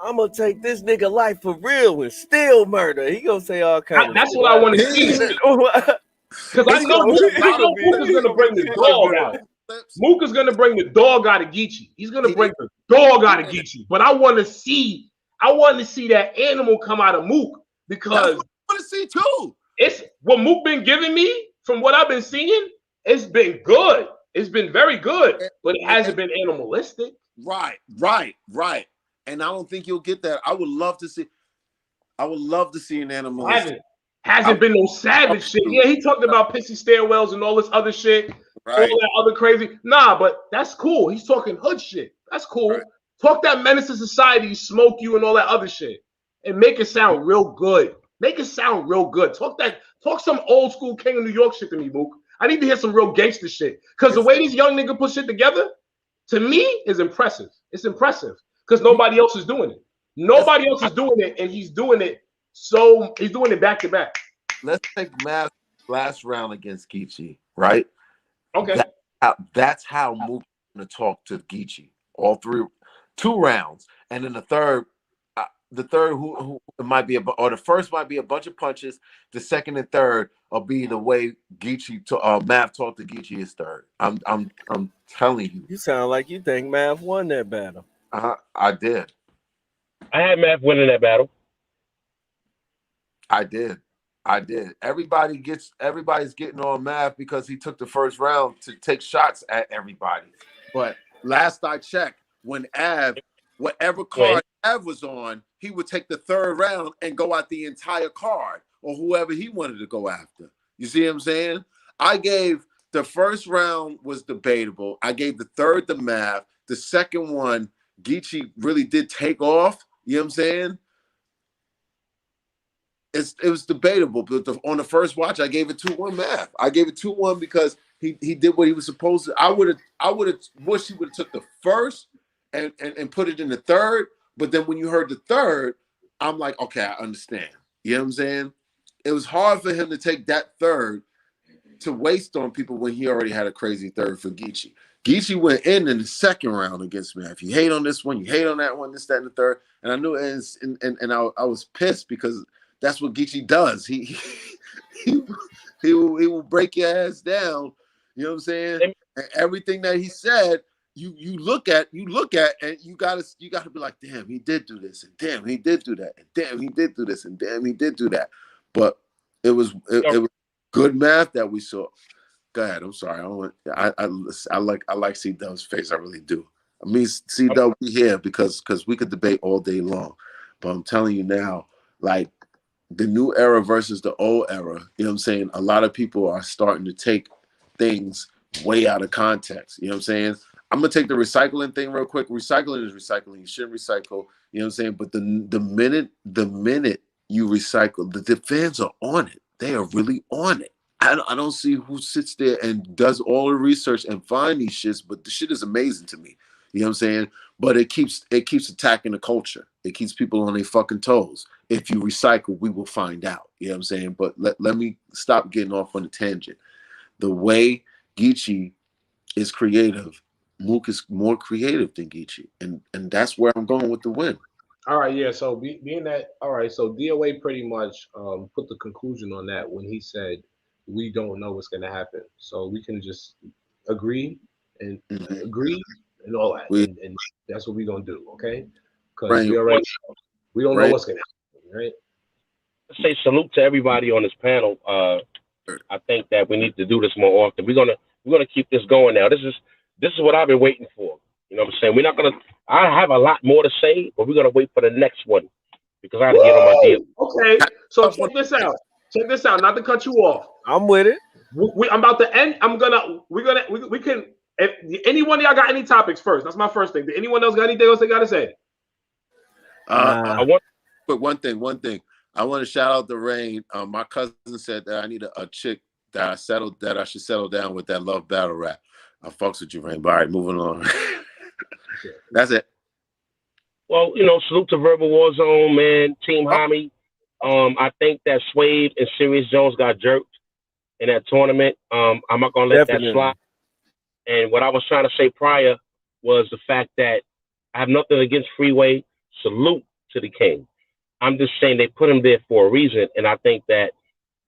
I'm gonna take this nigga life for real and still murder. He gonna say all kinds of That's shit. what I want to see. Because I know Mook is gonna bring the dog out. Mook is gonna bring the dog out of Geechi. He's gonna bring the dog out of Geechi. But I want to see that animal come out of Mook because I want to see too. It's what Mook been giving me from what I've been seeing. It's been good. It's been very good, but it hasn't been animalistic. Right. And I don't think you'll get that. I would love to see an animal. Hasn't been no savage shit. Yeah, he talked about pissy stairwells and all this other shit, right. All that other crazy. Nah, but that's cool. He's talking hood shit. That's cool. Right. Talk that menace to society, smoke you, and all that other shit, and make it sound real good. Talk some old school King of New York shit to me, Mook. I need to hear some real gangster shit. Because the way these young niggas put shit together, to me, is impressive. It's impressive. Because nobody else is doing it. Nobody else is doing it, and he's doing it. So he's doing it back to back. Let's take Math's last round against Geechi, right? Okay. That's how Mook going to talk to Geechi. All 2 rounds, and then the third who might be the first might be a bunch of punches. The second and third will be the way Geechi Math talked to Geechi is third. I'm telling you. You sound like you think Math won that battle. I did. I had Math winning that battle. I did. Everybody's getting on Math because he took the first round to take shots at everybody. But last I checked, when whatever card Av was on, he would take the third round and go out the entire card or whoever he wanted to go after. You see what I'm saying? I gave the first round was debatable. I gave the third to Math. The second one, Geechi really did take off. You know what I'm saying? It was debatable, but on the first watch, I gave it 2-1 Math. I gave it 2-1 because he did what he was supposed to. I would have wished he would have took the first and put it in the third. But then when you heard the third, I'm like, okay, I understand. You know what I'm saying? It was hard for him to take that third to waste on people when he already had a crazy third for Geechi. Geechi went in the second round against Math. You hate on this one, you hate on that one, this, that, and the third. And I knew, and I was pissed because that's what Geechi does. He will break your ass down. You know what I'm saying? And everything that he said, you look at, and you gotta be like, damn, he did do this, and damn, he did do that, and damn, he did do this, and damn, he did do that. But it was good Math that we saw. Go ahead. I'm sorry. I like C Dub's face. I really do. I mean, C Dub be here because we could debate all day long, but I'm telling you now, like, the new era versus the old era, you know what I'm saying? A lot of people are starting to take things way out of context. You know what I'm saying? I'm going to take the recycling thing real quick. Recycling is recycling. You shouldn't recycle. You know what I'm saying? But the minute you recycle, the fans are on it. They are really on it. I don't see who sits there and does all the research and find these shits, but the shit is amazing to me. You know what I'm saying? But it keeps attacking the culture. It keeps people on their fucking toes. If you recycle, we will find out. You know what I'm saying? But let me stop getting off on a tangent. The way Geechi is creative, Mook is more creative than Geechi. And that's where I'm going with the win. All right, yeah. So being that, all right, so DOA pretty much put the conclusion on that when he said, we don't know what's going to happen. So we can just agree and agree and all that, and that's what we're gonna do, okay? Because we already don't know what's gonna happen, right? Say salute to everybody on this panel. I think that we need to do this more often. We're gonna keep this going now. This is what I've been waiting for. You know what I'm saying? We're not gonna. I have a lot more to say, but we're gonna wait for the next one because I got to get on my deal. Okay, so check this out. Check this out. Not to cut you off. I'm with it. I'm about to end. We can. If any one of y'all got any topics first? That's my first thing. Did anyone else got anything else they got to say? I want to put one thing. I want to shout out to Rain. My cousin said that I need a chick that I should settle down with that love battle rap. I fucks with you, Rain. All right, moving on. That's it. Well, salute to Verbal Warzone, man. Team Homie. I think that Swave and Serious Jones got jerked in that tournament. I'm not gonna let that slide. And what I was trying to say prior was the fact that I have nothing against Freeway. Salute to the king. I'm just saying they put him there for a reason, and I think that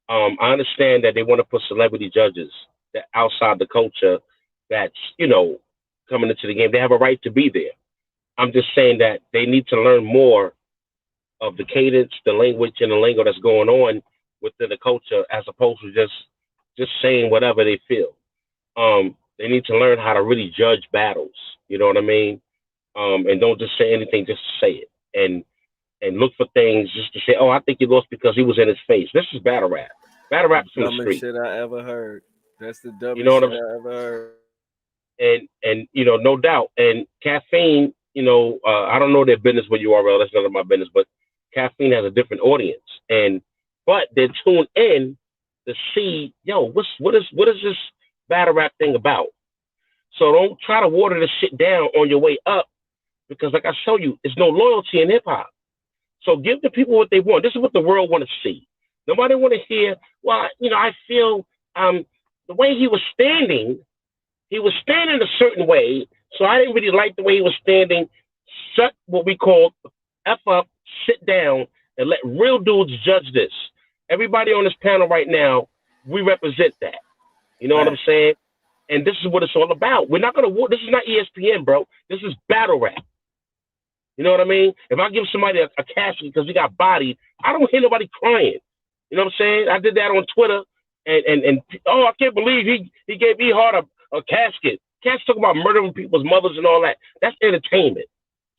I understand that they want to put celebrity judges that outside the culture that's coming into the game. They have a right to be there. I'm just saying that they need to learn more of the cadence, the language, and the lingo that's going on within the culture, as opposed to just saying whatever they feel. They need to learn how to really judge battles. You know what I mean? And don't just say anything just to say it. And look for things just to say, oh, I think he lost because he was in his face. This is battle rap. Battle rap's from the street. Dumbest shit I ever heard. That's the dumbest shit I ever heard. And no doubt. And Caffeine, I don't know their business with URL. That's none of my business. But Caffeine has a different audience. But they tune in to see, what is this battle rap thing about? So don't try to water this shit down on your way up, because like I show you, there's no loyalty in hip hop. So give the people what they want. This is what the world want to see. Nobody want to hear, well, I feel the way he was standing a certain way, so I didn't really like the way he was standing. Shut what we call F up, sit down, and let real dudes judge this. Everybody on this panel right now, we represent that. You know what I'm saying? And this is what it's all about. We're not going to, this is not ESPN, bro. This is battle rap. You know what I mean? If I give somebody a casket because he got bodied, I don't hear nobody crying. You know what I'm saying? I did that on Twitter, and I can't believe he gave E Hart a casket. Cats talk about murdering people's mothers and all that. That's entertainment.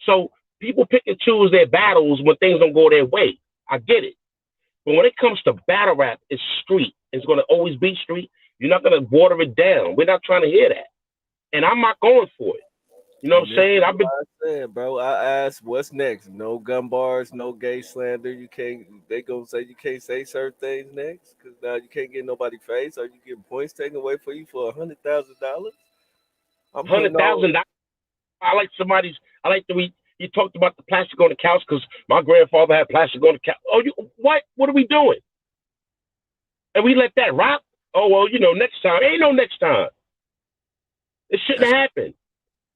So people pick and choose their battles when things don't go their way. I get it. But when it comes to battle rap, it's street. It's going to always be street. You're not going to water it down. We're not trying to hear that. And I'm not going for it. You know what I'm saying? I asked what's next. No gun bars, no gay slander. They gonna say you can't say certain things next because now you can't get nobody face, or you get points taken away for you for $100,000. $100,000. I like the way you talked about the plastic on the couch because my grandfather had plastic on the couch. Oh, what? What are we doing? And we let that rock? Oh, well, next time. Ain't no next time. It shouldn't happen.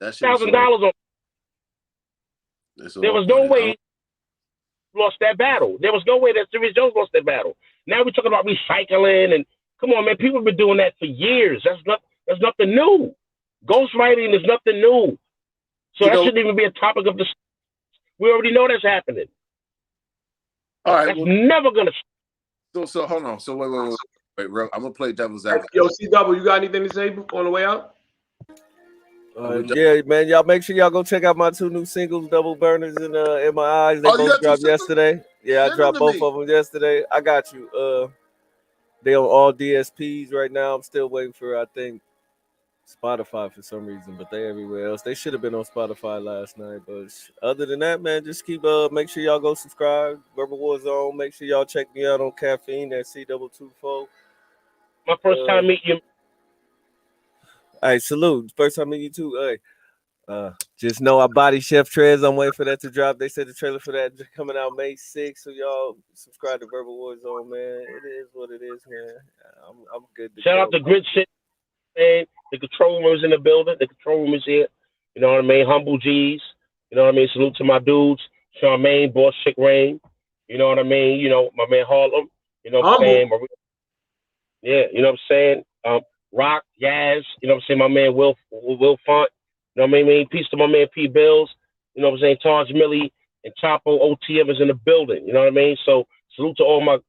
$1,000 on. There was no way he lost that battle. There was no way that Serious Jones lost that battle. Now we're talking about recycling and come on, man. People have been doing that for years. That's nothing new. Ghostwriting is nothing new. So that shouldn't even be a topic of discussion. We already know that's happening. All right. That's never gonna. So hold on. So wait. I'm gonna play devil's advocate. Yo, CW, you got anything to say on the way out? Yeah, man. Y'all make sure y'all go check out my 2 new singles, Double Burners and In My Eyes. They both dropped yesterday. Yeah, I dropped both of them yesterday. I got you. They on all DSPs right now. I'm still waiting for, I think, Spotify for some reason, but they everywhere else. They should have been on Spotify last night. But other than that, man, just keep make sure y'all go subscribe. Verbal Warzone. Make sure y'all check me out on Caffeine at C224. My first time meeting you. All right, salute. First time meeting you too. Hey, just know our Body Chef Trez. I'm waiting for that to drop. They said the trailer for that coming out May 6th. So y'all subscribe to Verbal Warzone, man. It is what it is, man. I'm good. Shout out to Grid Shit, man. The control room is in the building. The control room is here. You know what I mean? Humble G's. You know what I mean? Salute to my dudes. Charmaine, Boss Chick Rain. You know what I mean? My man Harlem. You know what I'm saying? Yeah, you know what I'm saying? Rock, Yaz, you know what I'm saying? My man Will Font, you know what I mean? Peace to my man P Bills, you know what I'm saying? Taj Millie and Chapo OTM is in the building, you know what I mean? So salute to all my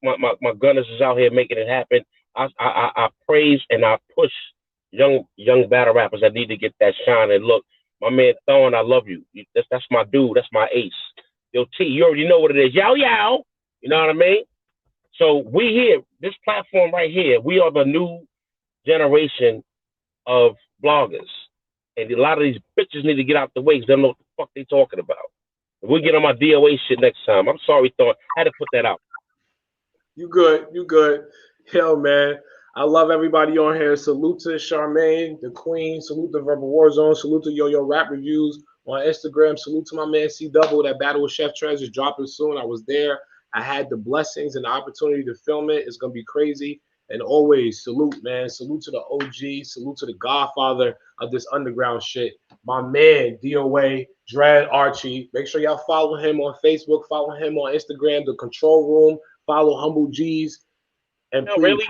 gunners is out here making it happen. I praise and I push young battle rappers that need to get that shine. And look, my man Thorne, I love you. That's my dude. That's my ace. Yo, T, you already know what it is. Yow yow. You know what I mean? So we here, this platform right here, we are the new generation of bloggers. And a lot of these bitches need to get out the way because they don't know what the fuck they talking about. We'll get on my DOA shit next time. I'm sorry, Thorne. I had to put that out. You good. You good. Hell, man. I love everybody on here. Salute to Charmaine, the Queen. Salute to Verbal Warzone. Salute to Yo Rap Reviews on Instagram. Salute to my man C Double. That Battle with Chef Trez is dropping soon. I was there. I had the blessings and the opportunity to film it. It's gonna be crazy. And always salute, man. Salute to the OG. Salute to the godfather of this underground shit. My man, DOA, Dread Archie. Make sure y'all follow him on Facebook. Follow him on Instagram, The Control Room. Follow Humble G's. And No, please, really?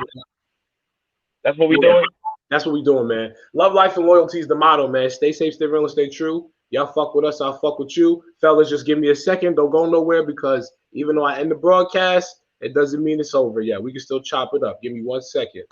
That's what we doing? That's what we doing, man. Love, life, and loyalty is the motto, man. Stay safe, stay real, and stay true. Y'all fuck with us, I'll fuck with you. Fellas, just give me a second. Don't go nowhere because even though I end the broadcast, it doesn't mean it's over yet. We can still chop it up. Give me 1 second.